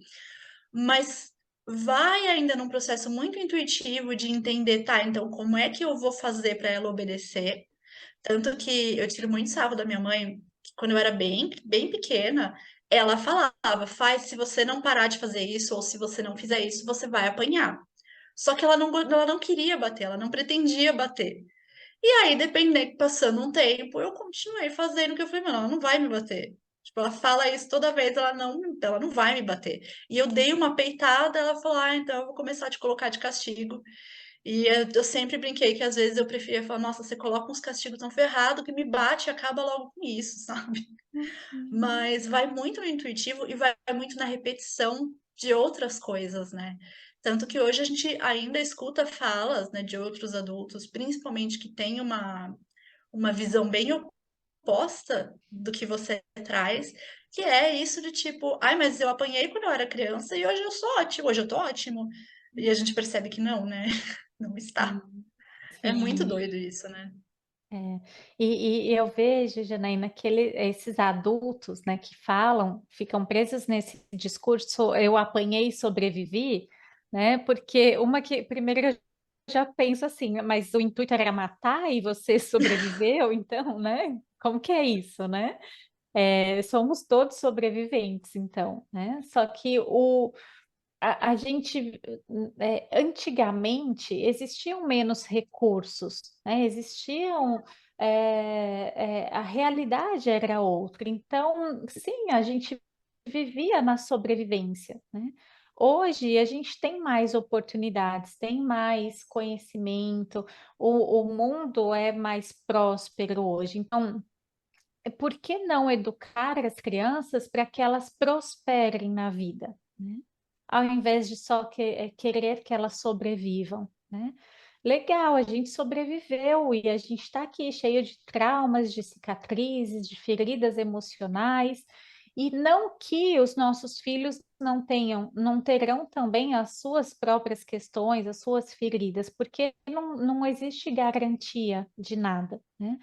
Mas vai ainda num processo muito intuitivo de entender, tá, então como é que eu vou fazer para ela obedecer? Tanto que eu tiro muito sarro da minha mãe, que quando eu era bem pequena, ela falava: faz, se você não parar de fazer isso, ou se você não fizer isso, você vai apanhar. Só que ela não queria bater, ela não pretendia bater. E aí, dependendo, passando um tempo, eu continuei fazendo o que eu falei, mano, ela não vai me bater. Tipo, ela fala isso toda vez, ela não vai me bater. E eu dei uma peitada, ela falou, ah, então eu vou começar a te colocar de castigo. E eu sempre brinquei que às vezes eu preferia falar, nossa, você coloca uns castigos tão ferrado que me bate e acaba logo com isso, sabe? Mas vai muito no intuitivo e vai muito na repetição de outras coisas, né? Tanto que hoje a gente ainda escuta falas, né, de outros adultos, principalmente que têm uma visão bem oposta do que você traz, que é isso de tipo, ai, mas eu apanhei quando eu era criança e hoje eu sou ótimo, hoje eu tô ótimo. E a gente percebe que não, né? Não está. É muito sim. doido isso, né? É. E eu vejo, Janaína, que esses adultos, né, que falam, ficam presos nesse discurso, eu apanhei e sobrevivi, né? Porque uma que primeiro eu já penso assim, mas o intuito era matar e você sobreviveu, então, né? Como que é isso, né? Somos todos sobreviventes, então, né? Só que a gente, antigamente, existiam menos recursos, né? A realidade era outra. Então, sim, a gente vivia na sobrevivência, né? Hoje a gente tem mais oportunidades, tem mais conhecimento, o mundo é mais próspero hoje. Então, por que não educar as crianças para que elas prosperem na vida, né? Ao invés de só querer que elas sobrevivam, né? Legal, a gente sobreviveu e a gente está aqui cheio de traumas, de cicatrizes, de feridas emocionais, e não que os nossos filhos não tenham, não terão também as suas próprias questões, as suas feridas, porque não existe garantia de nada, né?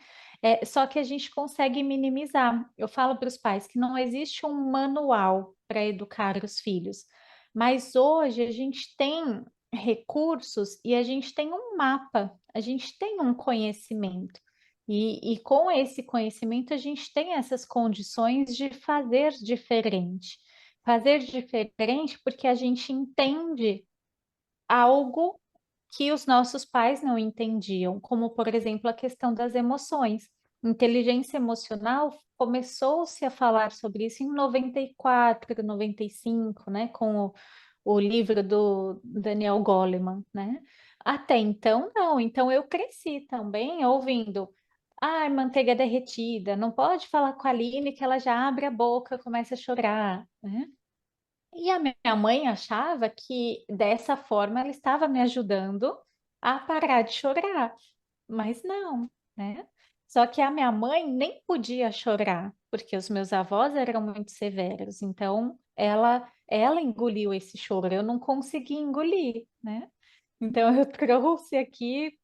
Só que a gente consegue minimizar. Eu falo para os pais que não existe um manual para educar os filhos, mas hoje a gente tem recursos e a gente tem um mapa, a gente tem um conhecimento. E com esse conhecimento a gente tem essas condições de fazer diferente. Fazer diferente porque a gente entende algo que os nossos pais não entendiam, como, por exemplo, a questão das emoções. Inteligência emocional começou-se a falar sobre isso em 94, 95, né, com o livro do Daniel Goleman, né? Até então, não. Então, eu cresci também ouvindo. Ai, manteiga derretida, não pode falar com a Aline que ela já abre a boca, começa a chorar, né? E a minha mãe achava que dessa forma ela estava me ajudando a parar de chorar, mas não, né? Só que a minha mãe nem podia chorar, porque os meus avós eram muito severos, então ela engoliu esse choro, eu não consegui engolir, né? Então eu trouxe aqui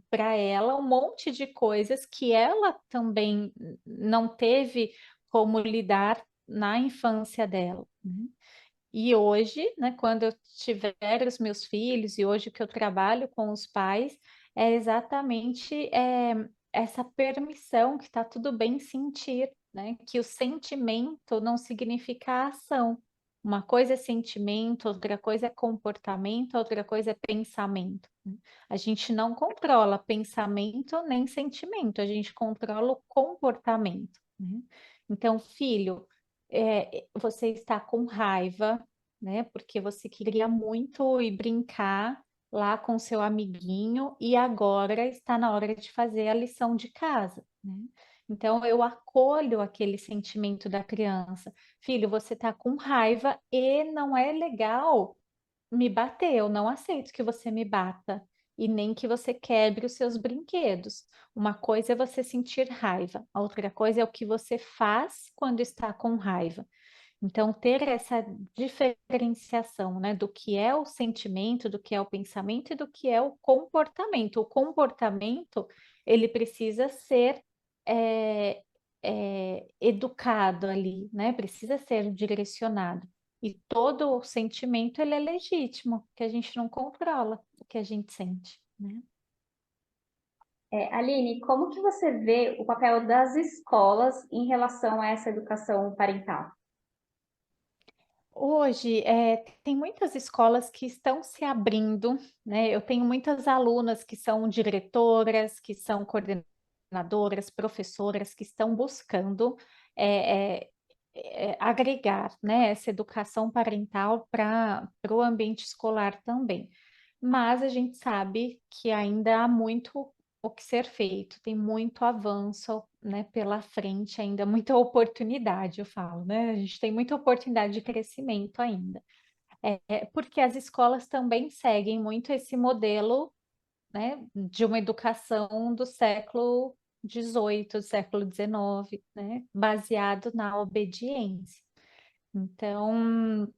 para ela um monte de coisas que ela também não teve como lidar na infância dela, né? E hoje, né, quando eu tiver os meus filhos e hoje que eu trabalho com os pais, é exatamente essa permissão que está tudo bem sentir, né? Que o sentimento não significa a ação. Uma coisa é sentimento, outra coisa é comportamento, outra coisa é pensamento, né? A gente não controla pensamento nem sentimento, a gente controla o comportamento, né? Então, filho, você está com raiva, né? Porque você queria muito ir brincar lá com seu amiguinho e agora está na hora de fazer a lição de casa, né? Então eu acolho aquele sentimento da criança. Filho, você está com raiva e não é legal me bater. Eu não aceito que você me bata e nem que você quebre os seus brinquedos. Uma coisa é você sentir raiva, a outra coisa é o que você faz quando está com raiva. Então, ter essa diferenciação, né, do que é o sentimento, do que é o pensamento e do que é o comportamento. O comportamento, ele precisa ser é, educado ali, né? Precisa ser direcionado. E todo o sentimento, ele é legítimo, que a gente não controla o que a gente sente, né? Aline, como que você vê o papel das escolas em relação a essa educação parental? Hoje, tem muitas escolas que estão se abrindo, né? Eu tenho muitas alunas que são diretoras, que são coordenadoras, professoras, que estão buscando é, agregar, né, essa educação parental para o ambiente escolar também. Mas a gente sabe que ainda há muito o que ser feito, tem muito avanço, né, pela frente, ainda muita oportunidade, eu falo, né? A gente tem muita oportunidade de crescimento ainda. Porque as escolas também seguem muito esse modelo, né, de uma educação do século XVIII, do século XIX, né, baseado na obediência. Então,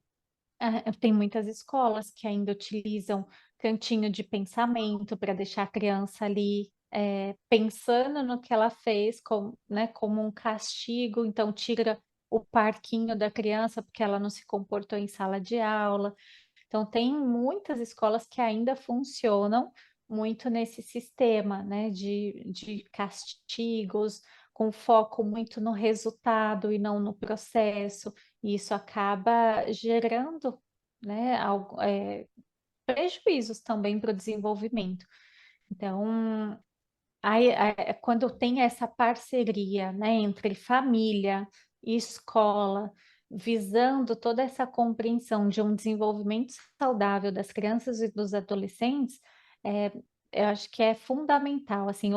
tem muitas escolas que ainda utilizam cantinho de pensamento para deixar a criança ali pensando no que ela fez, né, como um castigo, então tira o parquinho da criança porque ela não se comportou em sala de aula. Então, tem muitas escolas que ainda funcionam muito nesse sistema, né, de castigos, com foco muito no resultado e não no processo. E isso acaba gerando, né, prejuízos também para o desenvolvimento. Então, quando tem essa parceria, né, entre família e escola, visando toda essa compreensão de um desenvolvimento saudável das crianças e dos adolescentes, é, eu acho que é fundamental. Assim,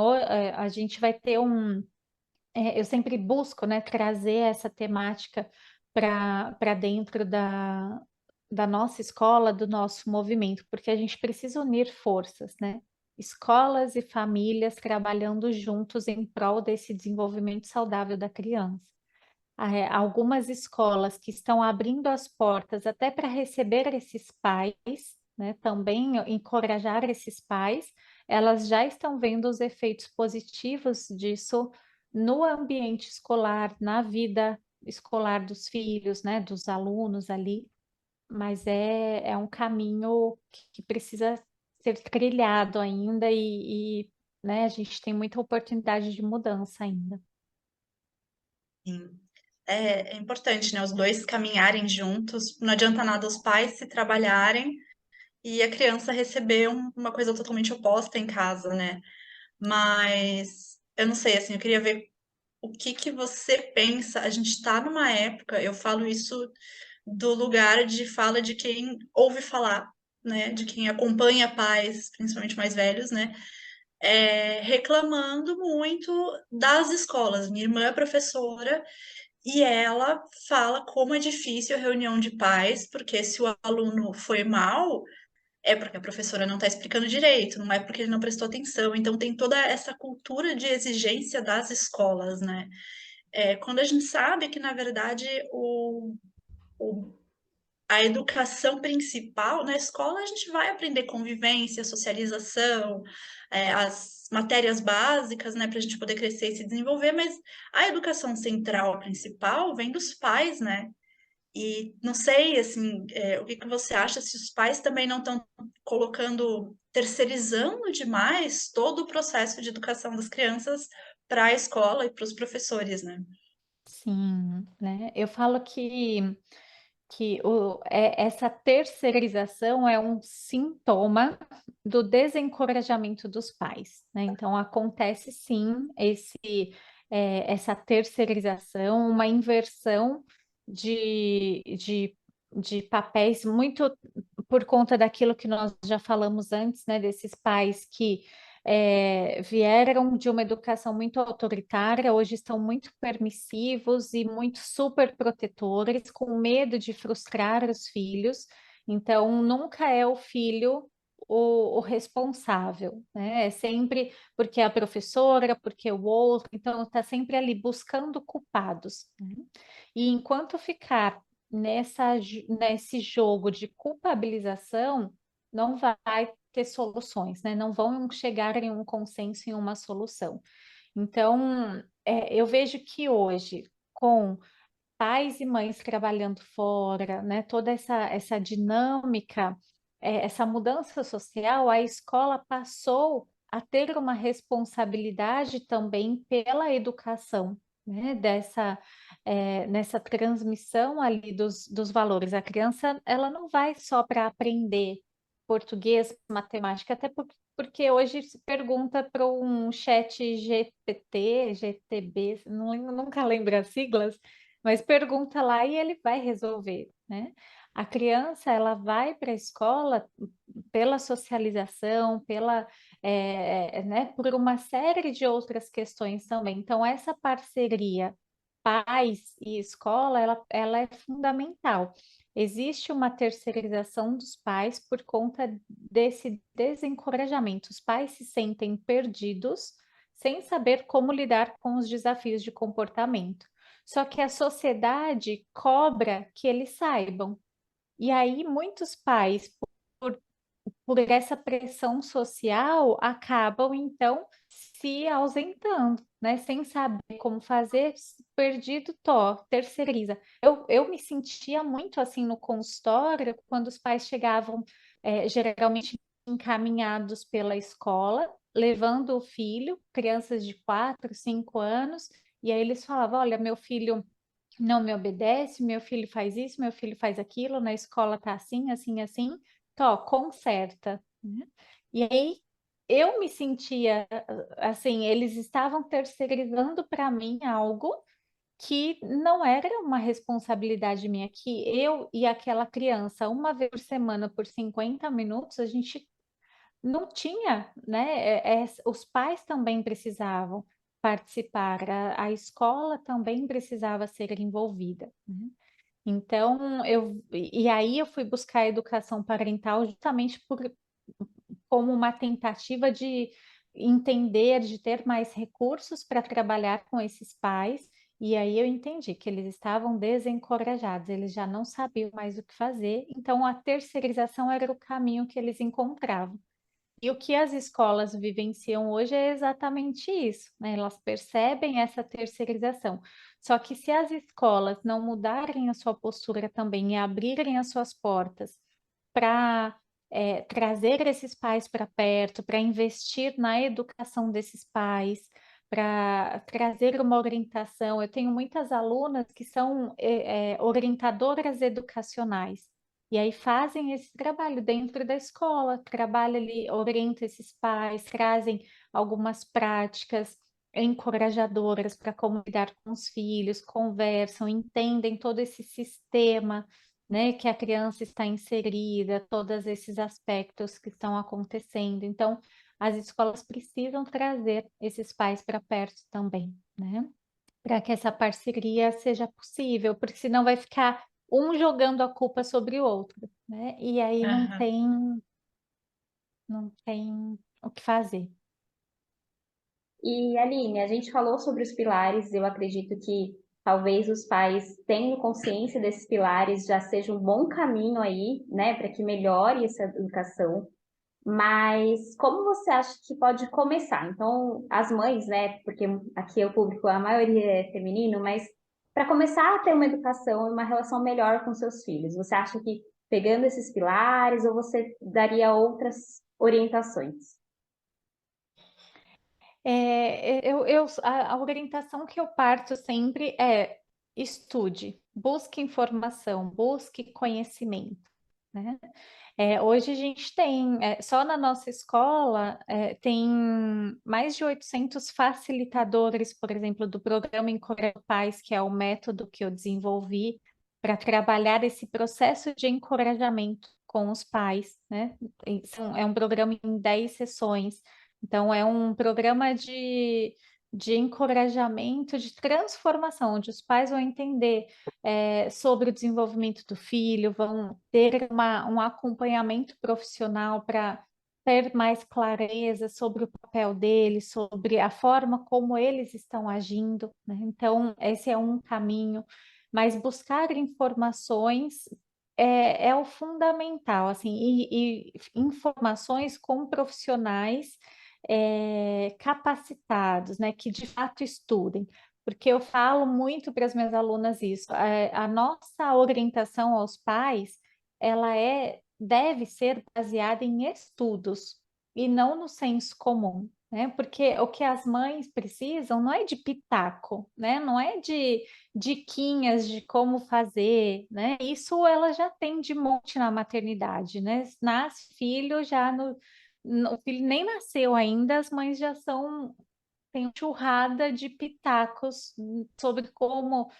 a gente vai ter eu sempre busco, né, trazer essa temática para dentro da nossa escola, do nosso movimento, porque a gente precisa unir forças, né? Escolas e famílias trabalhando juntos em prol desse desenvolvimento saudável da criança. Algumas escolas que estão abrindo as portas até para receber esses pais, né, também encorajar esses pais, elas já estão vendo os efeitos positivos disso no ambiente escolar, na vida escolar dos filhos, né, dos alunos ali, mas é um caminho que precisa ser trilhado ainda né, a gente tem muita oportunidade de mudança ainda. Sim. É importante, né? Os dois caminharem juntos. Não adianta nada os pais se trabalharem e a criança receber uma coisa totalmente oposta em casa, né? Mas eu não sei, assim, eu queria ver o que que você pensa. A gente está numa época, eu falo isso do lugar de fala de quem ouve falar, né? De quem acompanha pais, principalmente mais velhos, né? Reclamando muito das escolas. Minha irmã é professora e ela fala como é difícil a reunião de pais, porque se o aluno foi mal, é porque a professora não está explicando direito, não é porque ele não prestou atenção. Então, tem toda essa cultura de exigência das escolas, né? Quando a gente sabe que, na verdade, o a educação principal na escola, a gente vai aprender convivência, socialização, as matérias básicas, né, para a gente poder crescer e se desenvolver, mas a educação central principal vem dos pais, né? E não sei, assim, o que que você acha se os pais também não estão colocando, terceirizando demais todo o processo de educação das crianças para a escola e para os professores, né? Sim, né? Eu falo que essa terceirização é um sintoma do desencorajamento dos pais, né? Então, acontece sim essa terceirização, uma inversão de, de, de papéis, muito por conta daquilo que nós já falamos antes, né? Desses pais que vieram de uma educação muito autoritária, hoje estão muito permissivos e muito super protetores, com medo de frustrar os filhos. Então, nunca é o filho o responsável, né? É sempre porque é a professora, porque o outro, então está sempre ali buscando culpados, né? E enquanto ficar nesse jogo de culpabilização, não vai ter soluções, né? Não vão chegar em um consenso, em uma solução. Então, eu vejo que hoje, com pais e mães trabalhando fora, né? Toda essa dinâmica, essa mudança social, a escola passou a ter uma responsabilidade também pela educação, né? Nessa transmissão ali dos valores. A criança, ela não vai só para aprender português, matemática, até porque hoje se pergunta para um chat GPT, GTB, nunca lembro as siglas, mas pergunta lá e ele vai resolver, né? A criança, ela vai para a escola pela socialização, né, por uma série de outras questões também. Então, essa parceria pais e escola, ela é fundamental. Existe uma terceirização dos pais por conta desse desencorajamento. Os pais se sentem perdidos, sem saber como lidar com os desafios de comportamento. Só que a sociedade cobra que eles saibam. E aí, muitos pais, por, por essa pressão social, acabam, então, se ausentando, né? Sem saber como fazer, perdido, terceiriza. Eu me sentia muito assim no consultório, quando os pais chegavam, geralmente encaminhados pela escola, levando o filho, crianças de 4, 5 anos, e aí eles falavam: olha, meu filho não me obedece, meu filho faz isso, meu filho faz aquilo, na escola tá assim, assim, assim, conserta, né? E aí eu me sentia assim, eles estavam terceirizando para mim algo que não era uma responsabilidade minha, que eu e aquela criança, uma vez por semana, por 50 minutos, a gente não tinha, né? Os pais também precisavam participar, a escola também precisava ser envolvida, né? Então, e aí eu fui buscar a educação parental justamente como uma tentativa de entender, de ter mais recursos para trabalhar com esses pais. E aí eu entendi que eles estavam desencorajados, eles já não sabiam mais o que fazer, então a terceirização era o caminho que eles encontravam. E o que as escolas vivenciam hoje é exatamente isso, né? Elas percebem essa terceirização. Só que se as escolas não mudarem a sua postura também e abrirem as suas portas para trazer esses pais para perto, para investir na educação desses pais, para trazer uma orientação. Eu tenho muitas alunas que são orientadoras educacionais. E aí fazem esse trabalho dentro da escola, trabalha ali, orienta esses pais, trazem algumas práticas encorajadoras para como lidar com os filhos, conversam, entendem todo esse sistema, né, que a criança está inserida, todos esses aspectos que estão acontecendo. Então, as escolas precisam trazer esses pais para perto também, né? Para que essa parceria seja possível, porque senão vai ficar um jogando a culpa sobre o outro, né? E aí Aham. não tem o que fazer. E Aline, a gente falou sobre os pilares, eu acredito que talvez os pais tendo consciência desses pilares já seja um bom caminho aí, né, para que melhore essa educação. Mas como você acha que pode começar? Então, as mães, né, porque aqui o público, a maioria é feminino, mas para começar a ter uma educação e uma relação melhor com seus filhos, você acha que pegando esses pilares ou você daria outras orientações? A orientação que eu parto sempre é estude, busque informação, busque conhecimento, né? Hoje a gente tem, só na nossa escola, tem mais de 800 facilitadores, por exemplo, do programa Encoraja Pais, que é o método que eu desenvolvi para trabalhar esse processo de encorajamento com os pais, né? É um programa em 10 sessões, então é um programa de encorajamento, de transformação, onde os pais vão entender sobre o desenvolvimento do filho, vão ter um acompanhamento profissional para ter mais clareza sobre o papel deles, sobre a forma como eles estão agindo, né? Então, esse é um caminho, mas buscar informações é o fundamental, assim, e informações com profissionais capacitados, né, que de fato estudem. Porque eu falo muito para as minhas alunas isso, a nossa orientação aos pais, ela deve ser baseada em estudos e não no senso comum, né? Porque o que as mães precisam não é de pitaco, né? Não é de diquinhas de como fazer, né? Isso ela já tem de monte na maternidade, né? Nasce filho já o filho nem nasceu ainda, as mães já são tem uma enxurrada de pitacos sobre como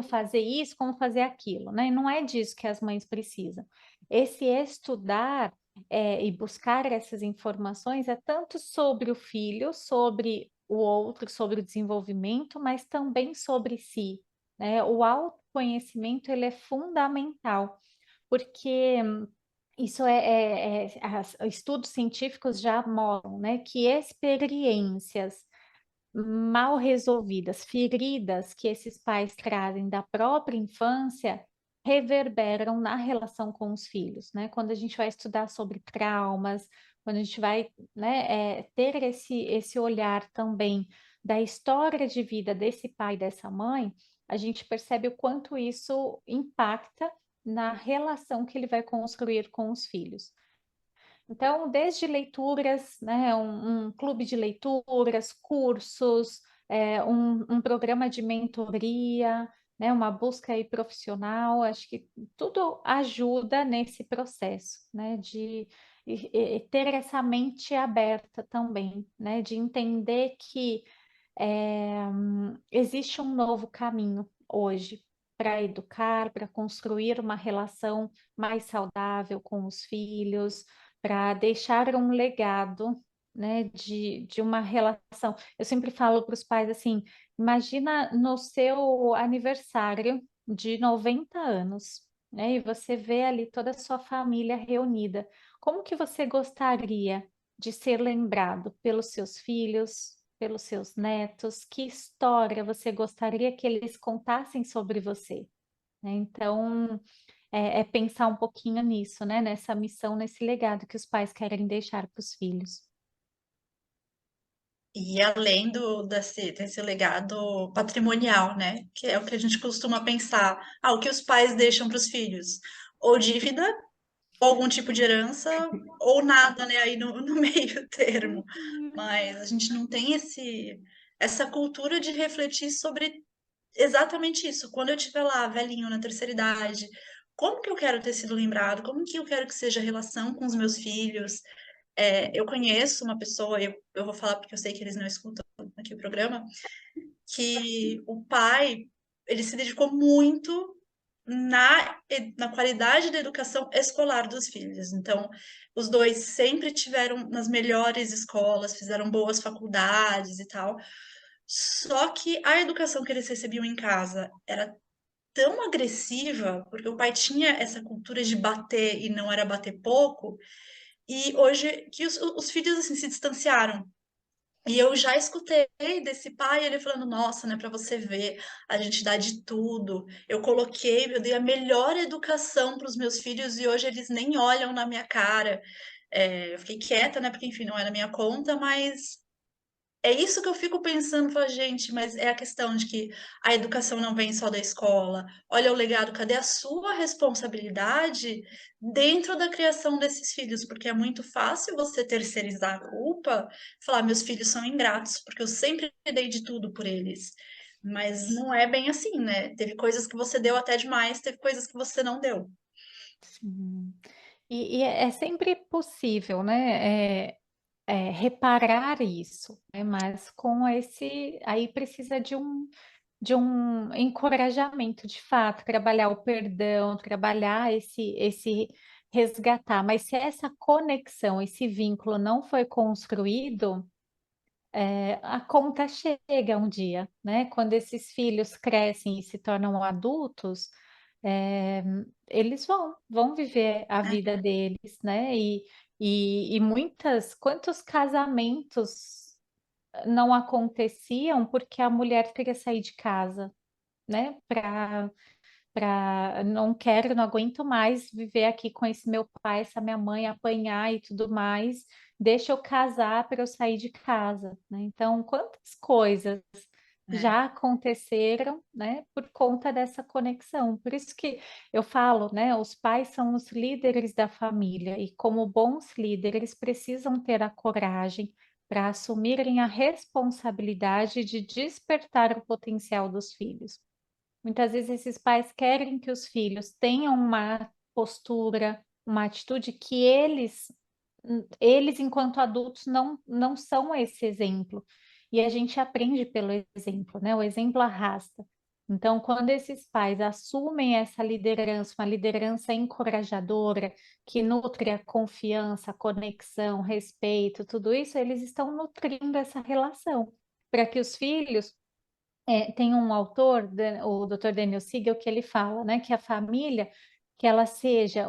fazer isso, como fazer aquilo, né? E não é disso que as mães precisam. Esse estudar e buscar essas informações é tanto sobre o filho, sobre o outro, sobre o desenvolvimento, mas também sobre si, né? O autoconhecimento, ele é fundamental, porque isso estudos científicos já mostram, né, que experiências mal resolvidas, feridas que esses pais trazem da própria infância reverberam na relação com os filhos, né? Quando a gente vai estudar sobre traumas, quando a gente vai, né, ter esse olhar também da história de vida desse pai e dessa mãe, a gente percebe o quanto isso impacta na relação que ele vai construir com os filhos. Então, desde leituras, né, um clube de leituras, cursos, um programa de mentoria, né, uma busca aí profissional, acho que tudo ajuda nesse processo, né, de ter essa mente aberta também, né, de entender que existe um novo caminho hoje para educar, para construir uma relação mais saudável com os filhos, para deixar um legado, né, de uma relação. Eu sempre falo para os pais assim: imagina no seu aniversário de 90 anos, né, e você vê ali toda a sua família reunida. Como que você gostaria de ser lembrado pelos seus filhos, pelos seus netos? Que história você gostaria que eles contassem sobre você, né? Então, é pensar um pouquinho nisso, né? Nessa missão, nesse legado que os pais querem deixar para os filhos. E além desse legado patrimonial, né? Que é o que a gente costuma pensar. Ah, o que os pais deixam para os filhos? Ou dívida, ou algum tipo de herança, ou nada, né? Aí no meio termo. Mas a gente não tem essa cultura de refletir sobre exatamente isso. Quando eu estiver lá, velhinho, na terceira idade, como que eu quero ter sido lembrado? Como que eu quero que seja a relação com os meus filhos? Eu conheço uma pessoa, eu vou falar porque eu sei que eles não escutam aqui o programa, que o pai, ele se dedicou muito na qualidade da educação escolar dos filhos. Então, os dois sempre tiveram nas melhores escolas, fizeram boas faculdades e tal. Só que a educação que eles recebiam em casa era tão agressiva, porque o pai tinha essa cultura de bater e não era bater pouco, e hoje que os filhos assim se distanciaram. E eu já escutei desse pai ele falando: Nossa, né, para você ver, a gente dá de tudo. Eu dei a melhor educação para os meus filhos e hoje eles nem olham na minha cara. Eu fiquei quieta, né, porque enfim, não era minha conta, mas é isso que eu fico pensando, falo, gente, mas é a questão de que a educação não vem só da escola. Olha o legado, cadê a sua responsabilidade dentro da criação desses filhos? Porque é muito fácil você terceirizar a culpa, falar, meus filhos são ingratos, porque eu sempre dei de tudo por eles. Mas não é bem assim, né? Teve coisas que você deu até demais, teve coisas que você não deu. Sim. E é sempre possível, né? Reparar isso, né? Mas com esse, aí precisa de um encorajamento, de fato, trabalhar o perdão, trabalhar esse resgatar. Mas se essa conexão, esse vínculo não foi construído, a conta chega um dia, né? Quando esses filhos crescem e se tornam adultos, é, eles vão viver a Né? vida deles, né? E quantos casamentos não aconteciam porque a mulher queria sair de casa, né? Não quero, não aguento mais viver aqui com esse meu pai, essa minha mãe, apanhar e tudo mais. Deixa eu casar para eu sair de casa, né? Então, quantas coisas É. já aconteceram, né, por conta dessa conexão. Por isso que eu falo, né, os pais são os líderes da família e como bons líderes, eles precisam ter a coragem para assumirem a responsabilidade de despertar o potencial dos filhos. Muitas vezes esses pais querem que os filhos tenham uma postura, uma atitude que eles enquanto adultos não são esse exemplo. E a gente aprende pelo exemplo, né? O exemplo arrasta. Então, quando esses pais assumem essa liderança, uma liderança encorajadora, que nutre a confiança, a conexão, respeito, tudo isso, eles estão nutrindo essa relação, para que os filhos tem um autor, o Dr. Daniel Siegel, que ele fala, né, que a família, que ela seja,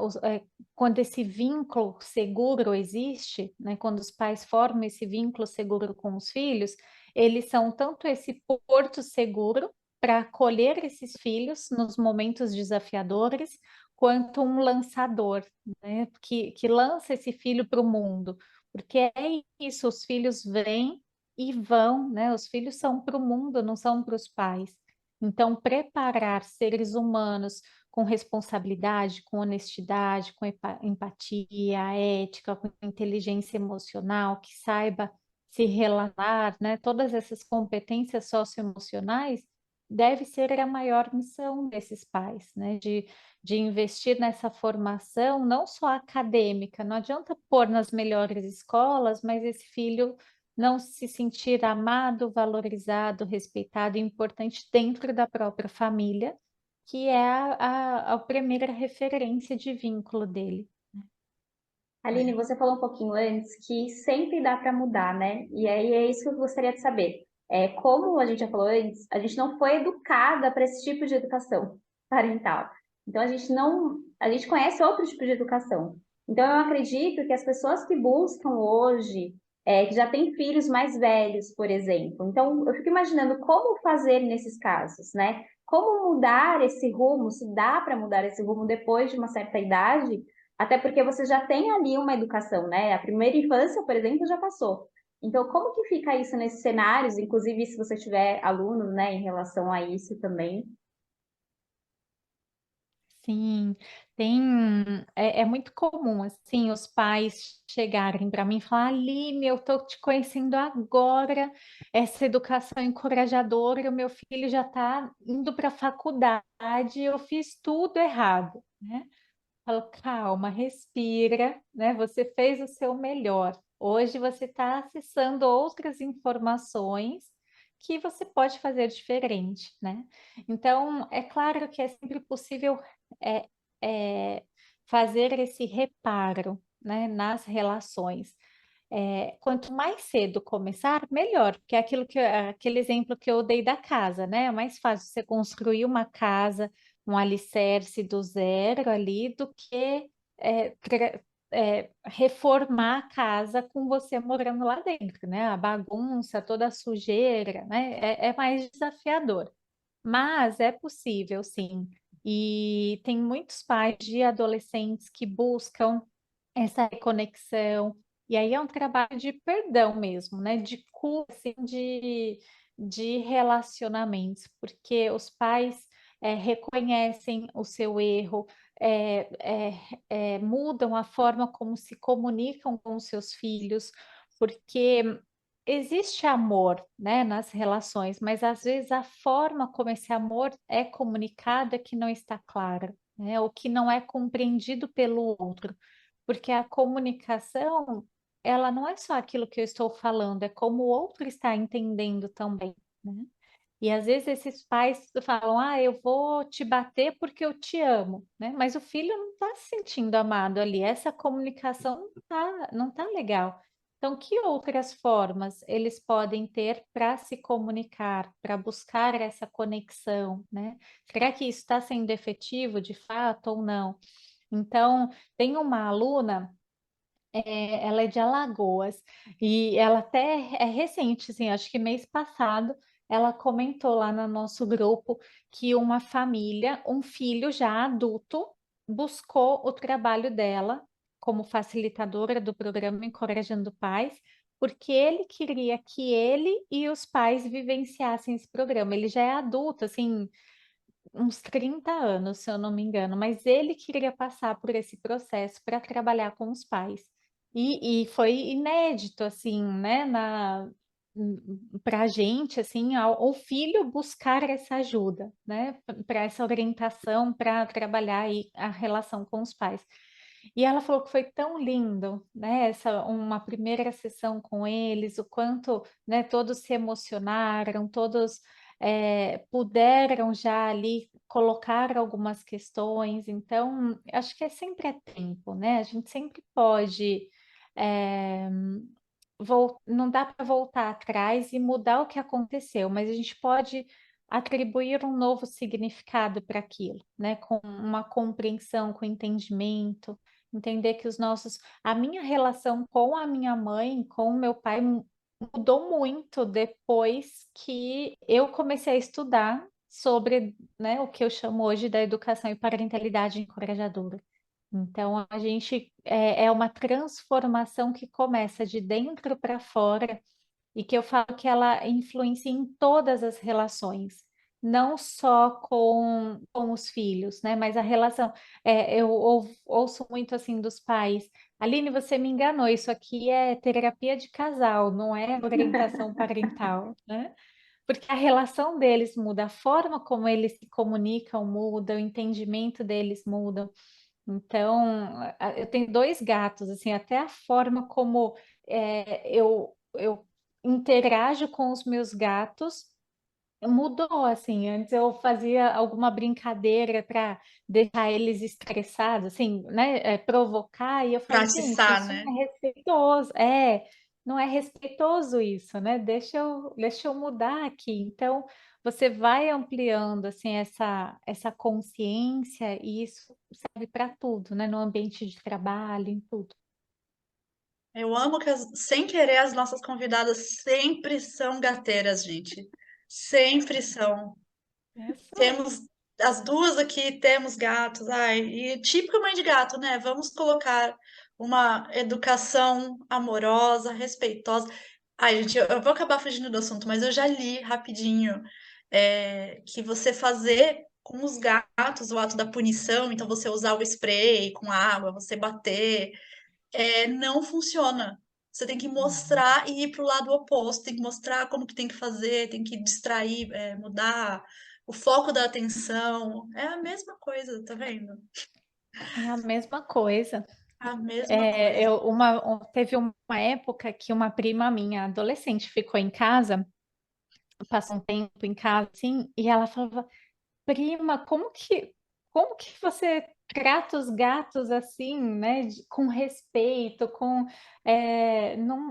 quando esse vínculo seguro existe, né, quando os pais formam esse vínculo seguro com os filhos, eles são tanto esse porto seguro para acolher esses filhos nos momentos desafiadores, quanto um lançador, né, que lança esse filho para o mundo, porque é isso, os filhos vêm e vão, né? Os filhos são para o mundo, não são para os pais. Então, preparar seres humanos com responsabilidade, com honestidade, com empatia, ética, com inteligência emocional, que saiba se relacionar, né? Todas essas competências socioemocionais deve ser a maior missão desses pais, né? De investir nessa formação, não só acadêmica, não adianta pôr nas melhores escolas, mas esse filho não se sentir amado, valorizado, respeitado e importante dentro da própria família, que é a primeira referência de vínculo dele. Aline, você falou um pouquinho antes que sempre dá para mudar, né? E aí é isso que eu gostaria de saber. Como a gente já falou antes, a gente não foi educada para esse tipo de educação parental. Então a gente conhece outro tipo de educação. Então eu acredito que as pessoas que buscam hoje, que já têm filhos mais velhos, por exemplo. Então eu fico imaginando como fazer nesses casos, né? Como mudar esse rumo, se dá para mudar esse rumo depois de uma certa idade, até porque você já tem ali uma educação, né? A primeira infância, por exemplo, já passou. Então, como que fica isso nesses cenários? Inclusive, se você tiver alunos, né, em relação a isso também. Sim, é muito comum, assim, os pais chegarem para mim e falar, Aline, eu estou te conhecendo agora, essa educação encorajadora, o meu filho já está indo para a faculdade, eu fiz tudo errado, né? Falo, calma, respira, né? Você fez o seu melhor. Hoje você está acessando outras informações que você pode fazer diferente, né? Então, é claro que é sempre possível é, é, fazer esse reparo, né, nas relações. Quanto mais cedo começar, melhor, porque é aquele exemplo que eu dei da casa, né? É mais fácil você construir uma casa, um alicerce do zero ali, do que reformar a casa com você morando lá dentro, né? A bagunça, toda a sujeira, né? É mais desafiador. Mas é possível, sim. E tem muitos pais de adolescentes que buscam essa reconexão. E aí é um trabalho de perdão mesmo, né? De cura, assim, de relacionamentos, porque os pais reconhecem o seu erro, é, mudam a forma como se comunicam com os seus filhos, porque existe amor, né, nas relações, mas às vezes a forma como esse amor é comunicado é que não está clara, né, ou que não é compreendido pelo outro, porque a comunicação, ela não é só aquilo que eu estou falando, é como o outro está entendendo também, né? E às vezes esses pais falam, eu vou te bater porque eu te amo, né? Mas o filho não está se sentindo amado ali, essa comunicação não tá legal. Então, que outras formas eles podem ter para se comunicar, para buscar essa conexão, né? Será que isso está sendo efetivo de fato ou não? Então, tem uma aluna, ela é de Alagoas, e ela até é recente, assim, acho que mês passado, ela comentou lá no nosso grupo que uma família, um filho já adulto, buscou o trabalho dela como facilitadora do programa Encorajando Pais, porque ele queria que ele e os pais vivenciassem esse programa. Ele já é adulto, assim, uns 30 anos, se eu não me engano, mas ele queria passar por esse processo para trabalhar com os pais. E foi inédito, assim, né, para a gente, assim, o filho buscar essa ajuda, né, para essa orientação, para trabalhar aí a relação com os pais. E ela falou que foi tão lindo, né, uma primeira sessão com eles, o quanto, né, todos se emocionaram, todos puderam já ali colocar algumas questões. Então, acho que sempre é tempo, né? A gente sempre pode. é, não dá para voltar atrás e mudar o que aconteceu, mas a gente pode atribuir um novo significado para aquilo, né? Com uma compreensão, com entendimento, entender que a minha relação com a minha mãe, com o meu pai mudou muito depois que eu comecei a estudar sobre, né, o que eu chamo hoje da educação e parentalidade encorajadora. Então, a gente é uma transformação que começa de dentro para fora e que eu falo que ela influencia em todas as relações, não só com os filhos, né? Mas a relação. Eu ouço muito assim dos pais. Aline, você me enganou, isso aqui é terapia de casal, não é orientação parental, né? Porque a relação deles muda, a forma como eles se comunicam muda, o entendimento deles muda. Então, eu tenho dois gatos, assim, até a forma como eu interajo com os meus gatos mudou, assim. Antes eu fazia alguma brincadeira para deixar eles estressados, assim, né? Provocar, e eu Para falo, gente, atiçar, isso né? não é respeitoso. Não é respeitoso isso, né? Deixa eu mudar aqui. Então, você vai ampliando, assim, essa consciência, e isso serve para tudo, né? No ambiente de trabalho, em tudo. Eu amo que, sem querer, as nossas convidadas sempre são gateiras, gente. Sempre são. Isso. Temos as duas aqui, temos gatos. Ai, e típico mãe de gato, né? Vamos colocar uma educação amorosa, respeitosa. Ai, gente, eu vou acabar fugindo do assunto, mas eu já li rapidinho que você fazer com os gatos o ato da punição, então você usar o spray com água, você bater, não funciona. Você tem que mostrar e ir para o lado oposto, tem que mostrar como que tem que fazer, tem que distrair, mudar o foco da atenção. É a mesma coisa, tá vendo? É a mesma coisa. A mesma coisa. Teve uma época que uma prima minha, adolescente, ficou em casa, passou um tempo em casa, assim, e ela falava, prima, como que você trata os gatos assim, né, com respeito,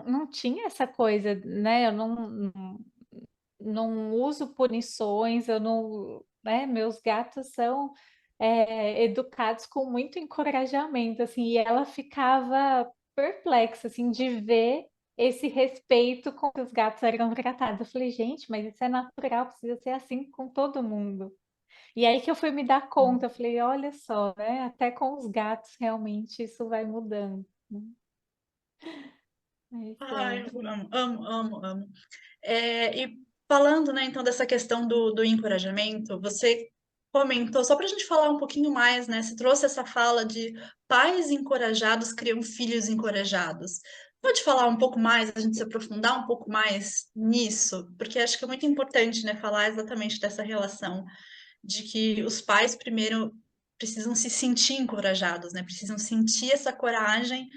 não tinha essa coisa, né, eu não uso punições, eu não, né, meus gatos são educados com muito encorajamento, assim, e ela ficava perplexa, assim, de ver esse respeito com que os gatos eram tratados. Eu falei, gente, mas isso é natural, precisa ser assim com todo mundo. E aí que eu fui me dar conta, eu falei, olha só, né, até com os gatos realmente isso vai mudando, né? Mas Ai, eu amo, amo, amo, amo. E falando, né, então, dessa questão do encorajamento, você comentou, só para a gente falar um pouquinho mais, né? Você trouxe essa fala de pais encorajados criam filhos encorajados. Pode falar um pouco mais, a gente se aprofundar um pouco mais nisso? Porque acho que é muito importante, né, falar exatamente dessa relação de que os pais primeiro precisam se sentir encorajados, né? Precisam sentir essa coragem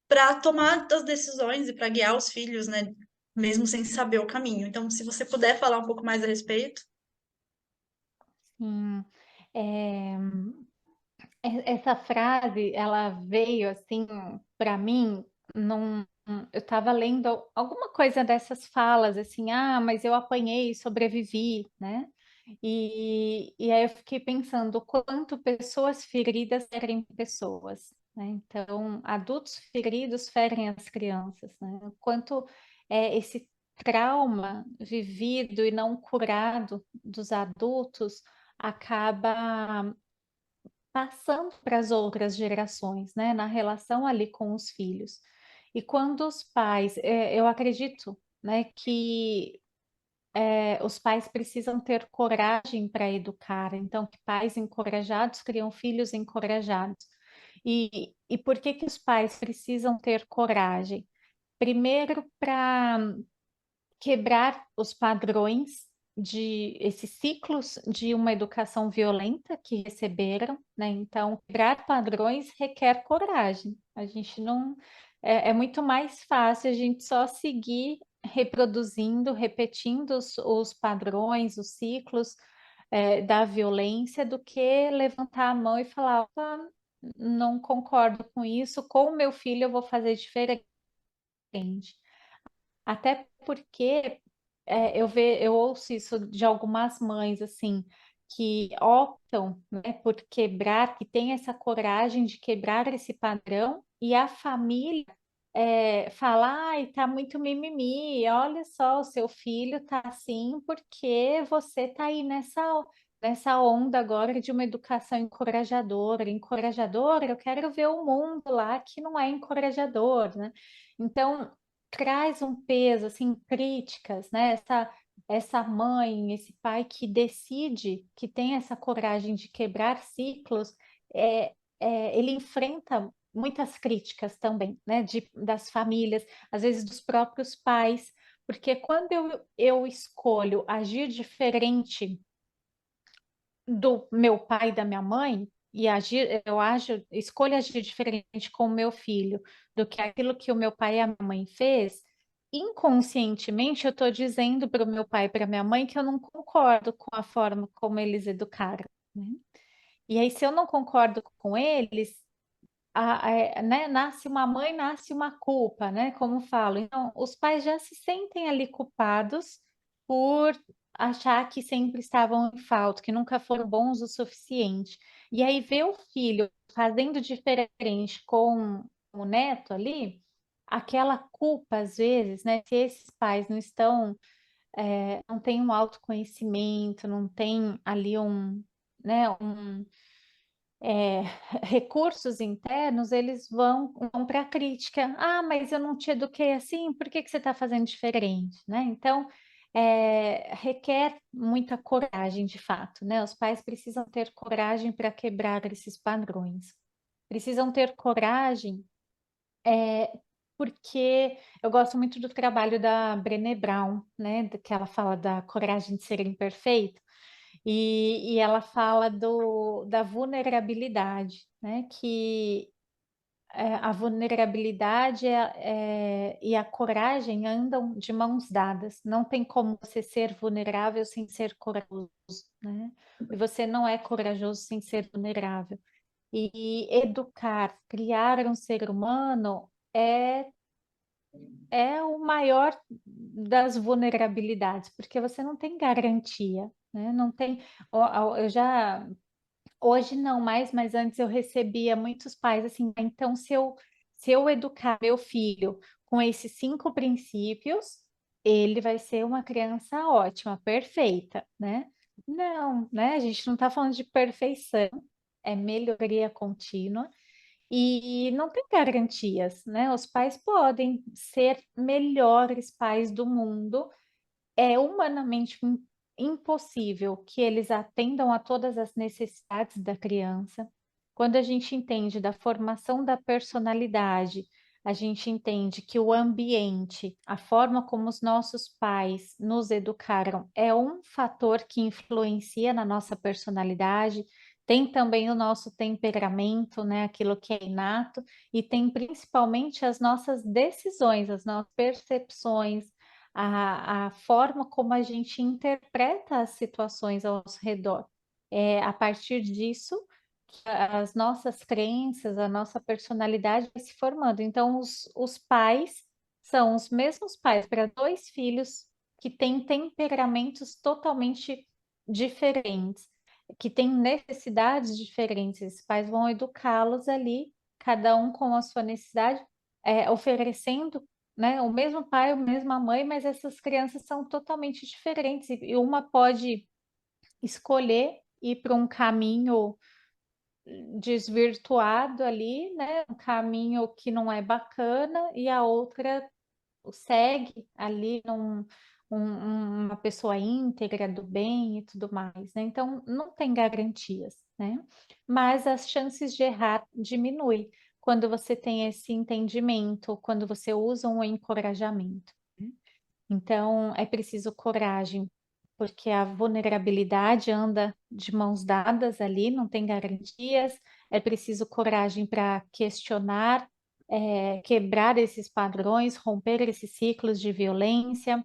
para tomar as decisões e para guiar os filhos, né? Mesmo sem saber o caminho. Então, se você puder falar um pouco mais a respeito. sim, é, essa frase, ela veio assim para mim eu estava lendo alguma coisa dessas falas assim, mas eu apanhei e sobrevivi, né? E aí eu fiquei pensando o quanto pessoas feridas ferem pessoas, né? Então, adultos feridos ferem as crianças, né? O quanto esse trauma vivido e não curado dos adultos acaba passando para as outras gerações, né, na relação ali com os filhos. E quando os pais, eu acredito, né, que os pais precisam ter coragem para educar, então que pais encorajados criam filhos encorajados. E por que que os pais precisam ter coragem? Primeiro, para quebrar os padrões de esses ciclos de uma educação violenta que receberam, né? Então, quebrar padrões requer coragem. A gente não é muito mais fácil a gente só seguir reproduzindo, repetindo os padrões, os ciclos da violência, do que levantar a mão e falar, opa, não concordo com isso, com o meu filho eu vou fazer diferente. Até porque eu ouço isso de algumas mães, assim, que optam, né, por quebrar, que tem essa coragem de quebrar esse padrão, e a família fala, ai, tá muito mimimi, olha só, o seu filho tá assim porque você tá aí nessa onda agora de uma educação encorajadora. Encorajadora, eu quero ver o mundo lá que não é encorajador, né? Então, traz um peso, assim, críticas, né? Essa mãe, esse pai que decide, que tem essa coragem de quebrar ciclos, ele enfrenta muitas críticas também, né? Das famílias, às vezes dos próprios pais, porque quando eu escolho agir diferente do meu pai e da minha mãe, escolho agir diferente com o meu filho do que aquilo que o meu pai e a minha mãe fez, inconscientemente eu estou dizendo para o meu pai e para minha mãe que eu não concordo com a forma como eles educaram, né? E aí, se eu não concordo com eles, né, nasce uma mãe, nasce uma culpa, né? Como falo. Então, os pais já se sentem ali culpados por achar que sempre estavam em falta, que nunca foram bons o suficiente. E aí, ver o filho fazendo diferente com o neto ali, aquela culpa, às vezes, né? Se esses pais não estão, não têm um autoconhecimento, não tem ali né, é, recursos internos, eles vão para a crítica. Ah, mas eu não te eduquei assim, por que que você está fazendo diferente, né? Então, requer muita coragem, de fato, né? Os pais precisam ter coragem para quebrar esses padrões. Precisam ter coragem, porque eu gosto muito do trabalho da Brené Brown, né? Que ela fala da coragem de ser imperfeito. E ela fala da vulnerabilidade, né? Que a vulnerabilidade e a coragem andam de mãos dadas. Não tem como você ser vulnerável sem ser corajoso, né? E você não é corajoso sem ser vulnerável. E educar, criar um ser humano é o maior das vulnerabilidades, porque você não tem garantia, né? Não tem. Eu já. Hoje não mais, mas antes eu recebia muitos pais assim, "Ah, então se eu educar meu filho com esses 5 princípios, ele vai ser uma criança ótima, perfeita, né? Não, né? A gente não está falando de perfeição, é melhoria contínua. E não tem garantias, né? Os pais podem ser melhores pais do mundo, é humanamente impossível que eles atendam a todas as necessidades da criança. Quando a gente entende da formação da personalidade, a gente entende que o ambiente, a forma como os nossos pais nos educaram, é um fator que influencia na nossa personalidade. Tem também o nosso temperamento, né, aquilo que é inato, e tem principalmente as nossas decisões, as nossas percepções, a forma como a gente interpreta as situações ao nosso redor. É a partir disso que as nossas crenças, a nossa personalidade vai se formando. Então, os pais são os mesmos pais para 2 filhos que têm temperamentos totalmente diferentes, que têm necessidades diferentes. Esses pais vão educá-los ali, cada um com a sua necessidade, oferecendo, né, o mesmo pai, a mesma mãe, mas essas crianças são totalmente diferentes e uma pode escolher ir para um caminho desvirtuado ali, né, um caminho que não é bacana, e a outra segue ali uma pessoa íntegra do bem e tudo mais, né? Então não tem garantias, né? Mas as chances de errar diminuem quando você tem esse entendimento, quando você usa um encorajamento, né? Então é preciso coragem, porque a vulnerabilidade anda de mãos dadas ali, não tem garantias. É preciso coragem para questionar, quebrar esses padrões, romper esses ciclos de violência.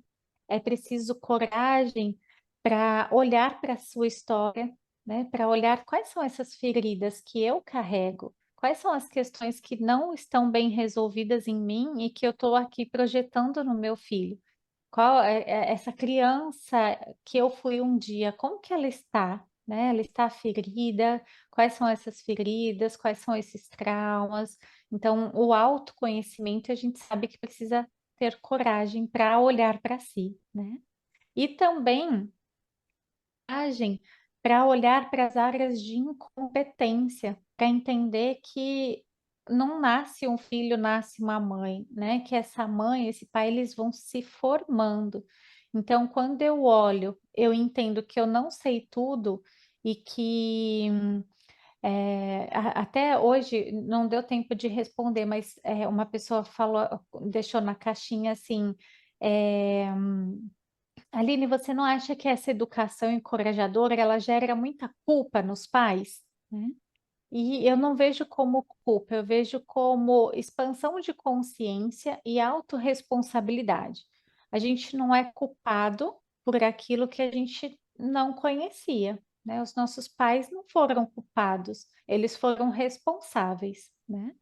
É preciso coragem para olhar para a sua história, né? Para olhar quais são essas feridas que eu carrego, quais são as questões que não estão bem resolvidas em mim e que eu estou aqui projetando no meu filho. Qual é essa criança que eu fui um dia, como que ela está, né? Ela está ferida? Quais são essas feridas? Quais são esses traumas? Então, o autoconhecimento, a gente sabe que precisa ter coragem para olhar para si, né? E também coragem para olhar para as áreas de incompetência, para entender que não nasce um filho, nasce uma mãe, né? Que essa mãe, esse pai, eles vão se formando. Então, quando eu olho, eu entendo que eu não sei tudo e que até hoje não deu tempo de responder, mas uma pessoa falou, deixou na caixinha assim. é, Aline, você não acha que essa educação encorajadora, ela gera muita culpa nos pais, né? E eu não vejo como culpa, eu vejo como expansão de consciência e autorresponsabilidade. A gente não é culpado por aquilo que a gente não conhecia, né? Os nossos pais não foram culpados, eles foram responsáveis, né?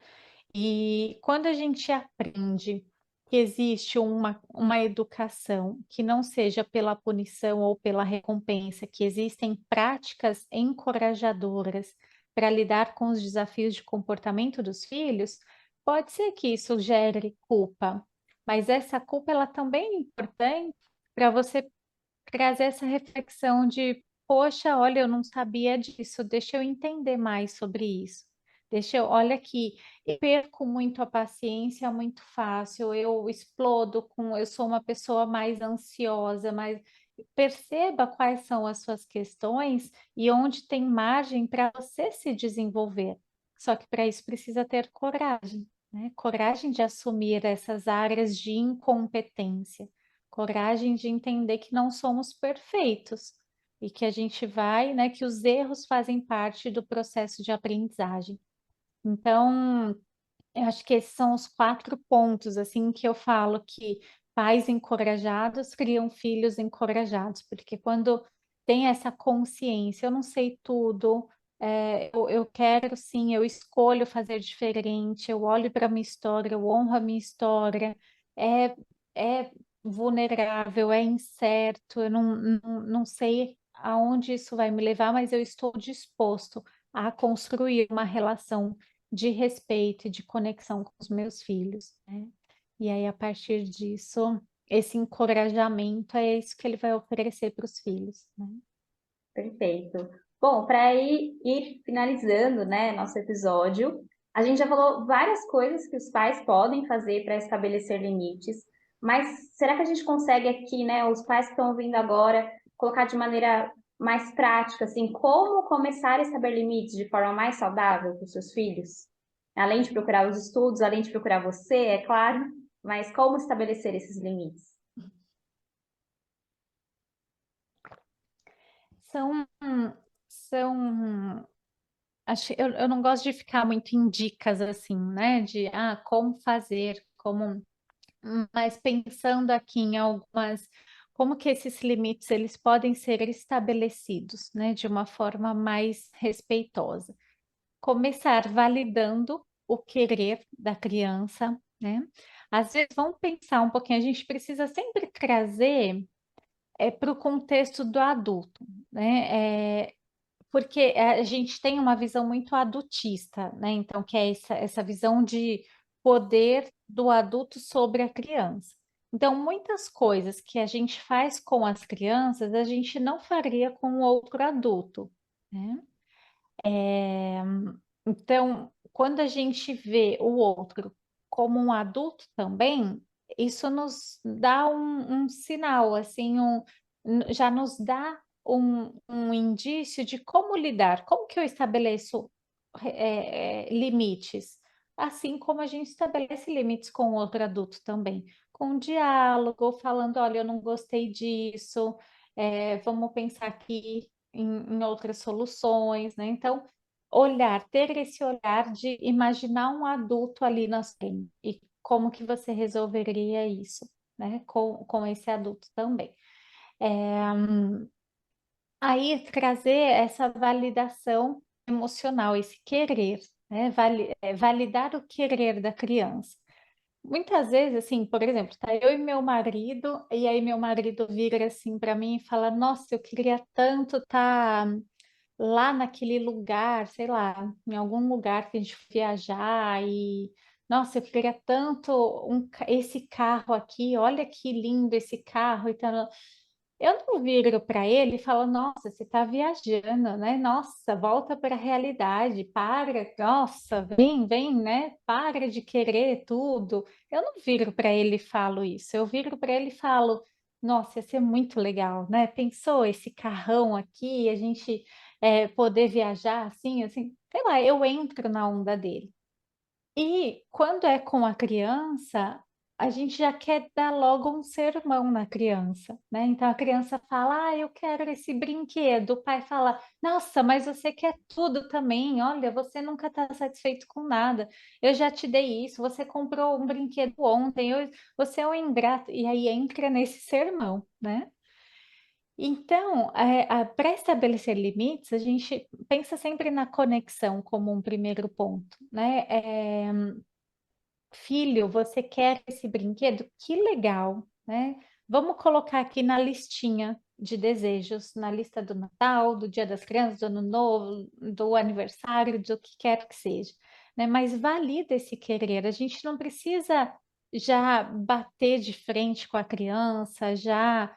E quando a gente aprende que existe uma educação que não seja pela punição ou pela recompensa, que existem práticas encorajadoras para lidar com os desafios de comportamento dos filhos, pode ser que isso gere culpa, mas essa culpa ela também é importante para você trazer essa reflexão de, poxa, olha, eu não sabia disso, deixa eu entender mais sobre isso. Olha aqui, eu perco muito a paciência muito fácil, eu explodo eu sou uma pessoa mais ansiosa, mas perceba quais são as suas questões e onde tem margem para você se desenvolver. Só que para isso precisa ter coragem, né? Coragem de assumir essas áreas de incompetência, coragem de entender que não somos perfeitos e que a gente vai, né, que os erros fazem parte do processo de aprendizagem. Então, eu acho que esses são os 4 pontos, assim, que eu falo que pais encorajados criam filhos encorajados, porque quando tem essa consciência, eu não sei tudo, eu quero sim, eu escolho fazer diferente, eu olho para a minha história, eu honro a minha história, é, é vulnerável, é incerto, eu não sei aonde isso vai me levar, mas eu estou disposto a construir uma relação de respeito e de conexão com os meus filhos, né? E aí, a partir disso, esse encorajamento é isso que ele vai oferecer para os filhos, né? Perfeito. Bom, para ir finalizando, né, nosso episódio, a gente já falou várias coisas que os pais podem fazer para estabelecer limites, mas será que a gente consegue aqui, né, os pais que estão ouvindo agora, colocar de maneira mais prática, assim, como começar a estabelecer limites de forma mais saudável para os seus filhos? Além de procurar os estudos, além de procurar você, é claro, mas como estabelecer esses limites? São, são, eu não gosto de ficar muito em dicas assim, né? De como fazer, mas pensando aqui em algumas, como que esses limites eles podem ser estabelecidos, né? De uma forma mais respeitosa. Começar validando o querer da criança, né? Às vezes, vamos pensar um pouquinho, a gente precisa sempre trazer para o contexto do adulto, né? Porque a gente tem uma visão muito adultista, né? Então, que é essa visão de poder do adulto sobre a criança. Então, muitas coisas que a gente faz com as crianças, a gente não faria com outro adulto, né? É, então, quando a gente vê o outro como um adulto também, isso nos dá um sinal, assim, já nos dá um indício de como lidar, como que eu estabeleço limites, assim como a gente estabelece limites com o outro adulto também, com um diálogo, falando, olha, eu não gostei disso, vamos pensar aqui em outras soluções, né? Então, ter esse olhar de imaginar um adulto ali na frente e como que você resolveria isso, né? Com esse adulto também. Aí trazer essa validação emocional, esse querer, né? Validar o querer da criança. Muitas vezes, assim, por exemplo, tá eu e meu marido, e aí meu marido vira assim para mim e fala: Nossa, eu queria tanto estar lá naquele lugar, sei lá, em algum lugar que a gente for viajar e nossa, eu queria tanto esse carro aqui, olha que lindo esse carro e tal. Eu não viro para ele e falo, nossa, você está viajando, né? Nossa, volta para a realidade, para, nossa, vem, né? Para de querer tudo. Eu não viro para ele e falo isso. Eu viro para ele e falo, nossa, ia ser muito legal, né? Pensou esse carrão aqui, a gente poder viajar assim, sei lá, eu entro na onda dele. E quando é com a criança, a gente já quer dar logo um sermão na criança, né? Então a criança fala, eu quero esse brinquedo. O pai fala, nossa, mas você quer tudo também. Olha, você nunca está satisfeito com nada. Eu já te dei isso, você comprou um brinquedo ontem, você é um ingrato. E aí entra nesse sermão, né? Então, para estabelecer limites, a gente pensa sempre na conexão como um primeiro ponto, né? Filho, você quer esse brinquedo? Que legal, né? Vamos colocar aqui na listinha de desejos, na lista do Natal, do Dia das Crianças, do Ano Novo, do aniversário, do que quer que seja, né? Mas valida esse querer. A gente não precisa já bater de frente com a criança, já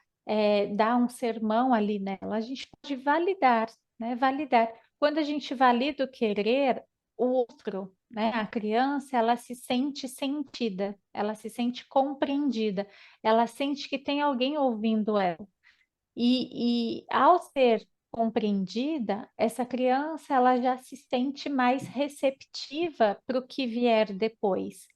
dar um sermão ali nela. A gente pode validar, né? Validar. Quando a gente valida o querer, o outro, né? A criança, ela se sente sentida, ela se sente compreendida, ela sente que tem alguém ouvindo ela. E ao ser compreendida, essa criança, ela já se sente mais receptiva para o que vier depois.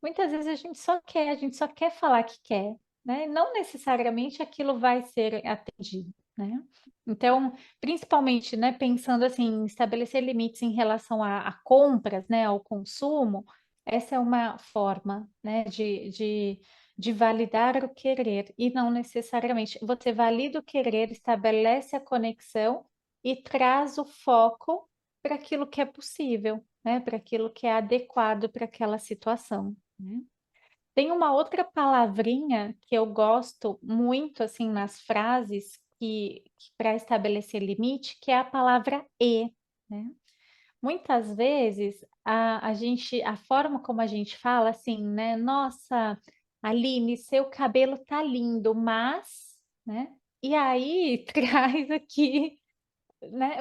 Muitas vezes a gente só quer falar que quer, né? Não necessariamente aquilo vai ser atendido, né? Então, principalmente, né, pensando assim, em estabelecer limites em relação a compras, né, ao consumo, essa é uma forma, né, de validar o querer e não necessariamente. Você valida o querer, estabelece a conexão e traz o foco para aquilo que é possível, né, para aquilo que é adequado para aquela situação, né? Tem uma outra palavrinha que eu gosto muito assim nas frases que para estabelecer limite, que é a palavra né? Muitas vezes a forma como a gente fala assim, né? Nossa, Aline, seu cabelo tá lindo, mas, né? E aí traz aqui, né?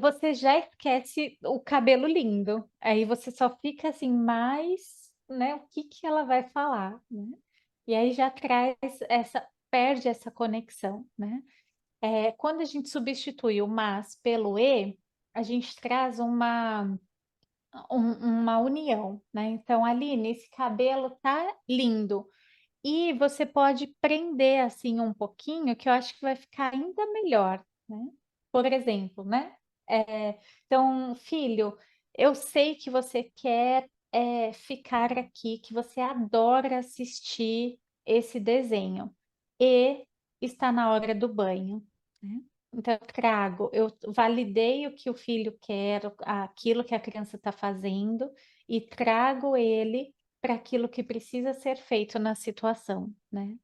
Você já esquece o cabelo lindo. Aí você só fica assim, mais, né? O que que ela vai falar, né? E aí já traz perde essa conexão, né? Quando a gente substitui o mas pelo a gente traz uma união, né? Então, Aline, esse cabelo tá lindo. E você pode prender assim um pouquinho, que eu acho que vai ficar ainda melhor, né? Por exemplo, né? Então, filho, eu sei que você quer ficar aqui, que você adora assistir esse desenho. E está na hora do banho, né? Então, eu validei o que o filho quer, aquilo que a criança está fazendo, e trago ele para aquilo que precisa ser feito na situação, né?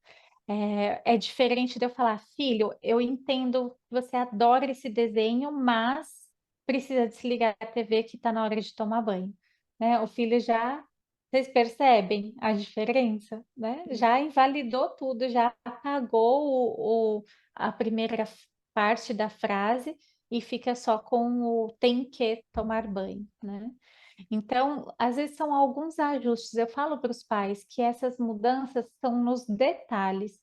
É diferente de eu falar, filho, eu entendo que você adora esse desenho, mas precisa desligar a TV que está na hora de tomar banho, né? O filho já, vocês percebem a diferença, né? Já invalidou tudo, já apagou a primeira parte da frase e fica só com o tem que tomar banho, né? Então, às vezes são alguns ajustes. Eu falo para os pais que essas mudanças são nos detalhes.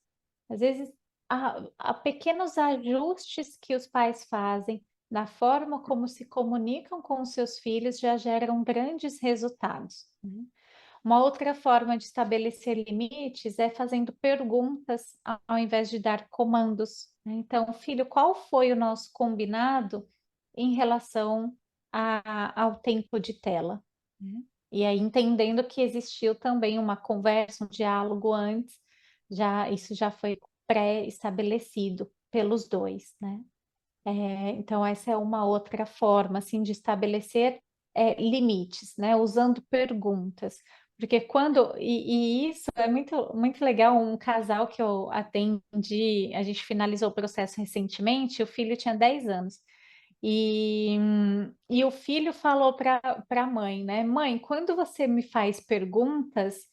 Às vezes, há pequenos ajustes que os pais fazem na forma como se comunicam com os seus filhos já geram grandes resultados, né? Uma outra forma de estabelecer limites é fazendo perguntas ao invés de dar comandos, né? Então, filho, qual foi o nosso combinado em relação ao tempo de tela, né? E aí, entendendo que existiu também uma conversa, um diálogo antes, isso já foi pré-estabelecido pelos dois, né? Então, essa é uma outra forma, assim, de estabelecer limites, né? Usando perguntas. Porque e isso é muito, muito legal, um casal que eu atendi, a gente finalizou o processo recentemente, o filho tinha 10 anos. E o filho falou para a mãe, né? Mãe, quando você me faz perguntas,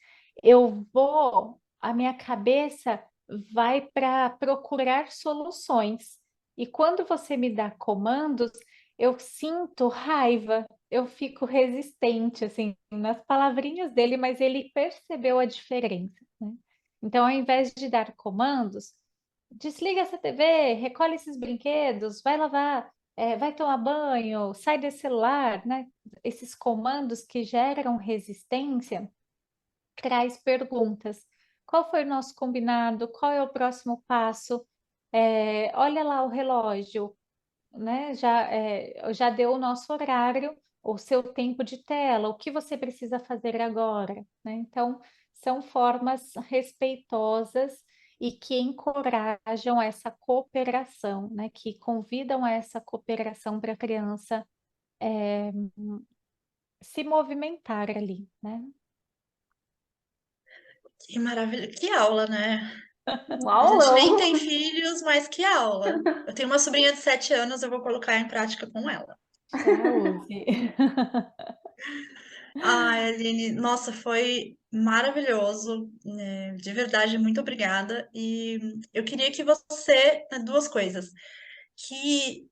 a minha cabeça vai para procurar soluções. E quando você me dá comandos, eu sinto raiva, eu fico resistente, assim, nas palavrinhas dele, mas ele percebeu a diferença, né? Então, ao invés de dar comandos, desliga essa TV, recolhe esses brinquedos, vai lavar, vai tomar banho, sai desse celular, né? Esses comandos que geram resistência traz perguntas. qual foi o nosso combinado, qual é o próximo passo, olha lá o relógio, né? Já deu o nosso horário, o seu tempo de tela, o que você precisa fazer agora, né? Então, são formas respeitosas e que encorajam essa cooperação, né? Que convidam a essa cooperação para a criança se movimentar ali, né? Que maravilha, que aula, né? Um A gente nem aulão. tem filhos, mas que aula. Eu tenho uma sobrinha de 7 anos, eu vou colocar em prática com ela. Já use. Ai, Aline, nossa, foi maravilhoso, né? De verdade, muito obrigada. E eu queria que você, duas coisas, que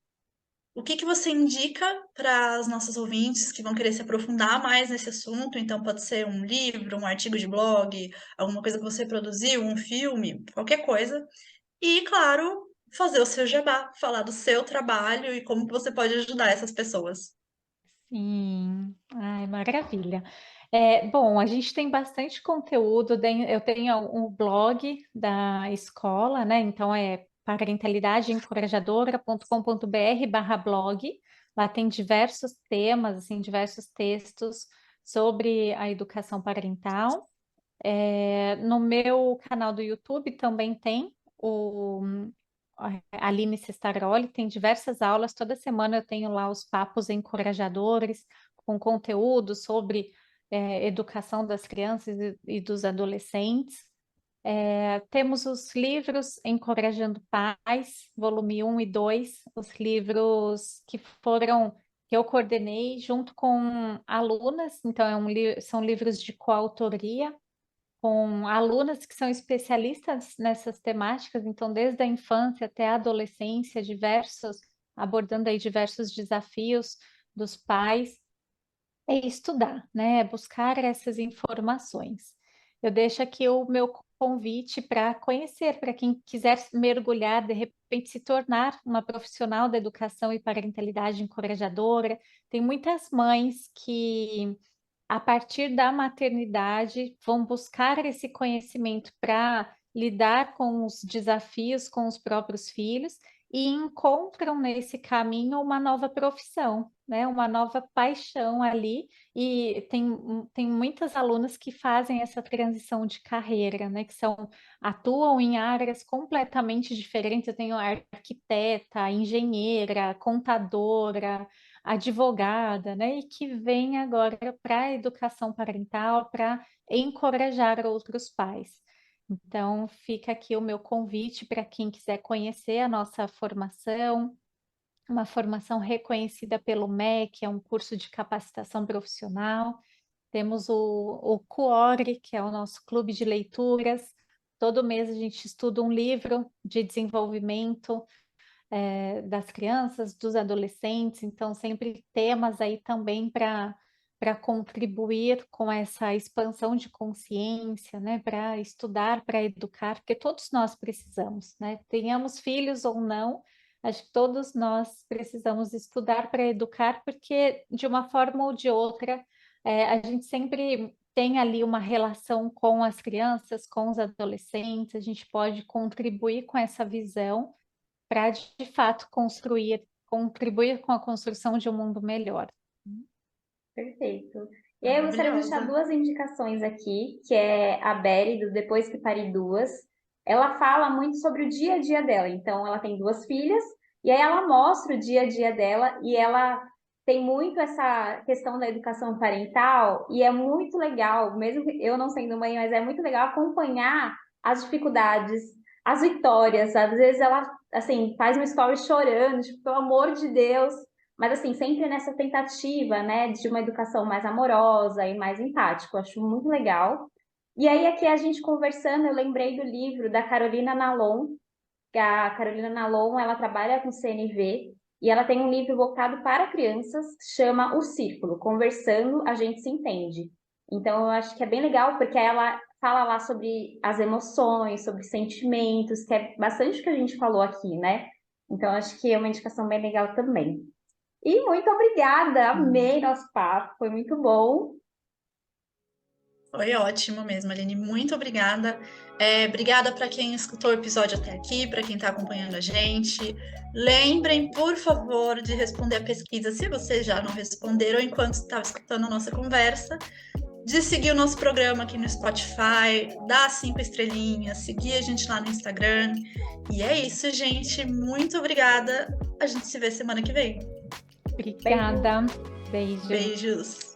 o que que você indica para as nossas ouvintes que vão querer se aprofundar mais nesse assunto? Então, pode ser um livro, um artigo de blog, alguma coisa que você produziu, um filme, qualquer coisa. E, claro, fazer o seu jabá, falar do seu trabalho e como que você pode ajudar essas pessoas. Sim, ai, maravilha. Bom, a gente tem bastante conteúdo, eu tenho um blog da escola, né? Então é parentalidadeeencorajadora.com.br/blog. Lá tem diversos temas, assim, diversos textos sobre a educação parental. No meu canal do YouTube também tem a Aline Cestaroli, tem diversas aulas, toda semana eu tenho lá os papos encorajadores, com conteúdo sobre educação das crianças e dos adolescentes. Temos os livros Encorajando Pais, volume 1 e 2, os livros que eu coordenei junto com alunas, então são livros de coautoria, com alunas que são especialistas nessas temáticas, então desde a infância até a adolescência, abordando aí diversos desafios dos pais, é estudar, né? É buscar essas informações. Eu deixo aqui o meu convite para conhecer, para quem quiser mergulhar, de repente se tornar uma profissional da educação e parentalidade encorajadora. Tem muitas mães que a partir da maternidade, vão buscar esse conhecimento para lidar com os desafios com os próprios filhos e encontram nesse caminho uma nova profissão, né? Uma nova paixão ali. E tem muitas alunas que fazem essa transição de carreira, né? Atuam em áreas completamente diferentes. Eu tenho arquiteta, engenheira, contadora, advogada, né, e que vem agora para a educação parental, para encorajar outros pais. Então, fica aqui o meu convite para quem quiser conhecer a nossa formação, uma formação reconhecida pelo MEC, é um curso de capacitação profissional. Temos o CUORE, que é o nosso clube de leituras. Todo mês a gente estuda um livro de desenvolvimento das crianças, dos adolescentes, então sempre temas aí também para contribuir com essa expansão de consciência, né, para estudar, para educar, porque todos nós precisamos, né, tenhamos filhos ou não, acho que todos nós precisamos estudar para educar, porque de uma forma ou de outra, a gente sempre tem ali uma relação com as crianças, com os adolescentes, a gente pode contribuir com essa visão para de fato contribuir com a construção de um mundo melhor. Perfeito. E aí eu gostaria de deixar Maravilhosa. duas indicações aqui, que é a Beri, do Depois que Parei Duas. Ela fala muito sobre o dia a dia dela. Então, ela tem duas filhas, e aí ela mostra o dia a dia dela, e ela tem muito essa questão da educação parental, e é muito legal, mesmo eu não sendo mãe, mas é muito legal acompanhar as dificuldades, as vitórias. Às vezes ela, assim, faz um story chorando, tipo, pelo amor de Deus, mas assim, sempre nessa tentativa, né, de uma educação mais amorosa e mais empática. Eu acho muito legal. E aí, aqui a gente conversando, eu lembrei do livro da Carolina Nalon, que a Carolina Nalon, ela trabalha com CNV, e ela tem um livro voltado para crianças, chama O Círculo, Conversando, a gente se entende. Então, eu acho que é bem legal, porque ela fala lá sobre as emoções, sobre sentimentos, que é bastante o que a gente falou aqui, né? Então, acho que é uma indicação bem legal também. E muito obrigada, amei nosso papo, foi muito bom. Foi ótimo mesmo, Aline. Muito obrigada. Obrigada para quem escutou o episódio até aqui, para quem está acompanhando a gente. Lembrem, por favor, de responder a pesquisa se vocês já não responderam enquanto estava escutando a nossa conversa. De seguir o nosso programa aqui no Spotify, dar 5 estrelinhas, seguir a gente lá no Instagram. E é isso, gente. Muito obrigada. A gente se vê semana que vem. Obrigada. Beijo. Beijos.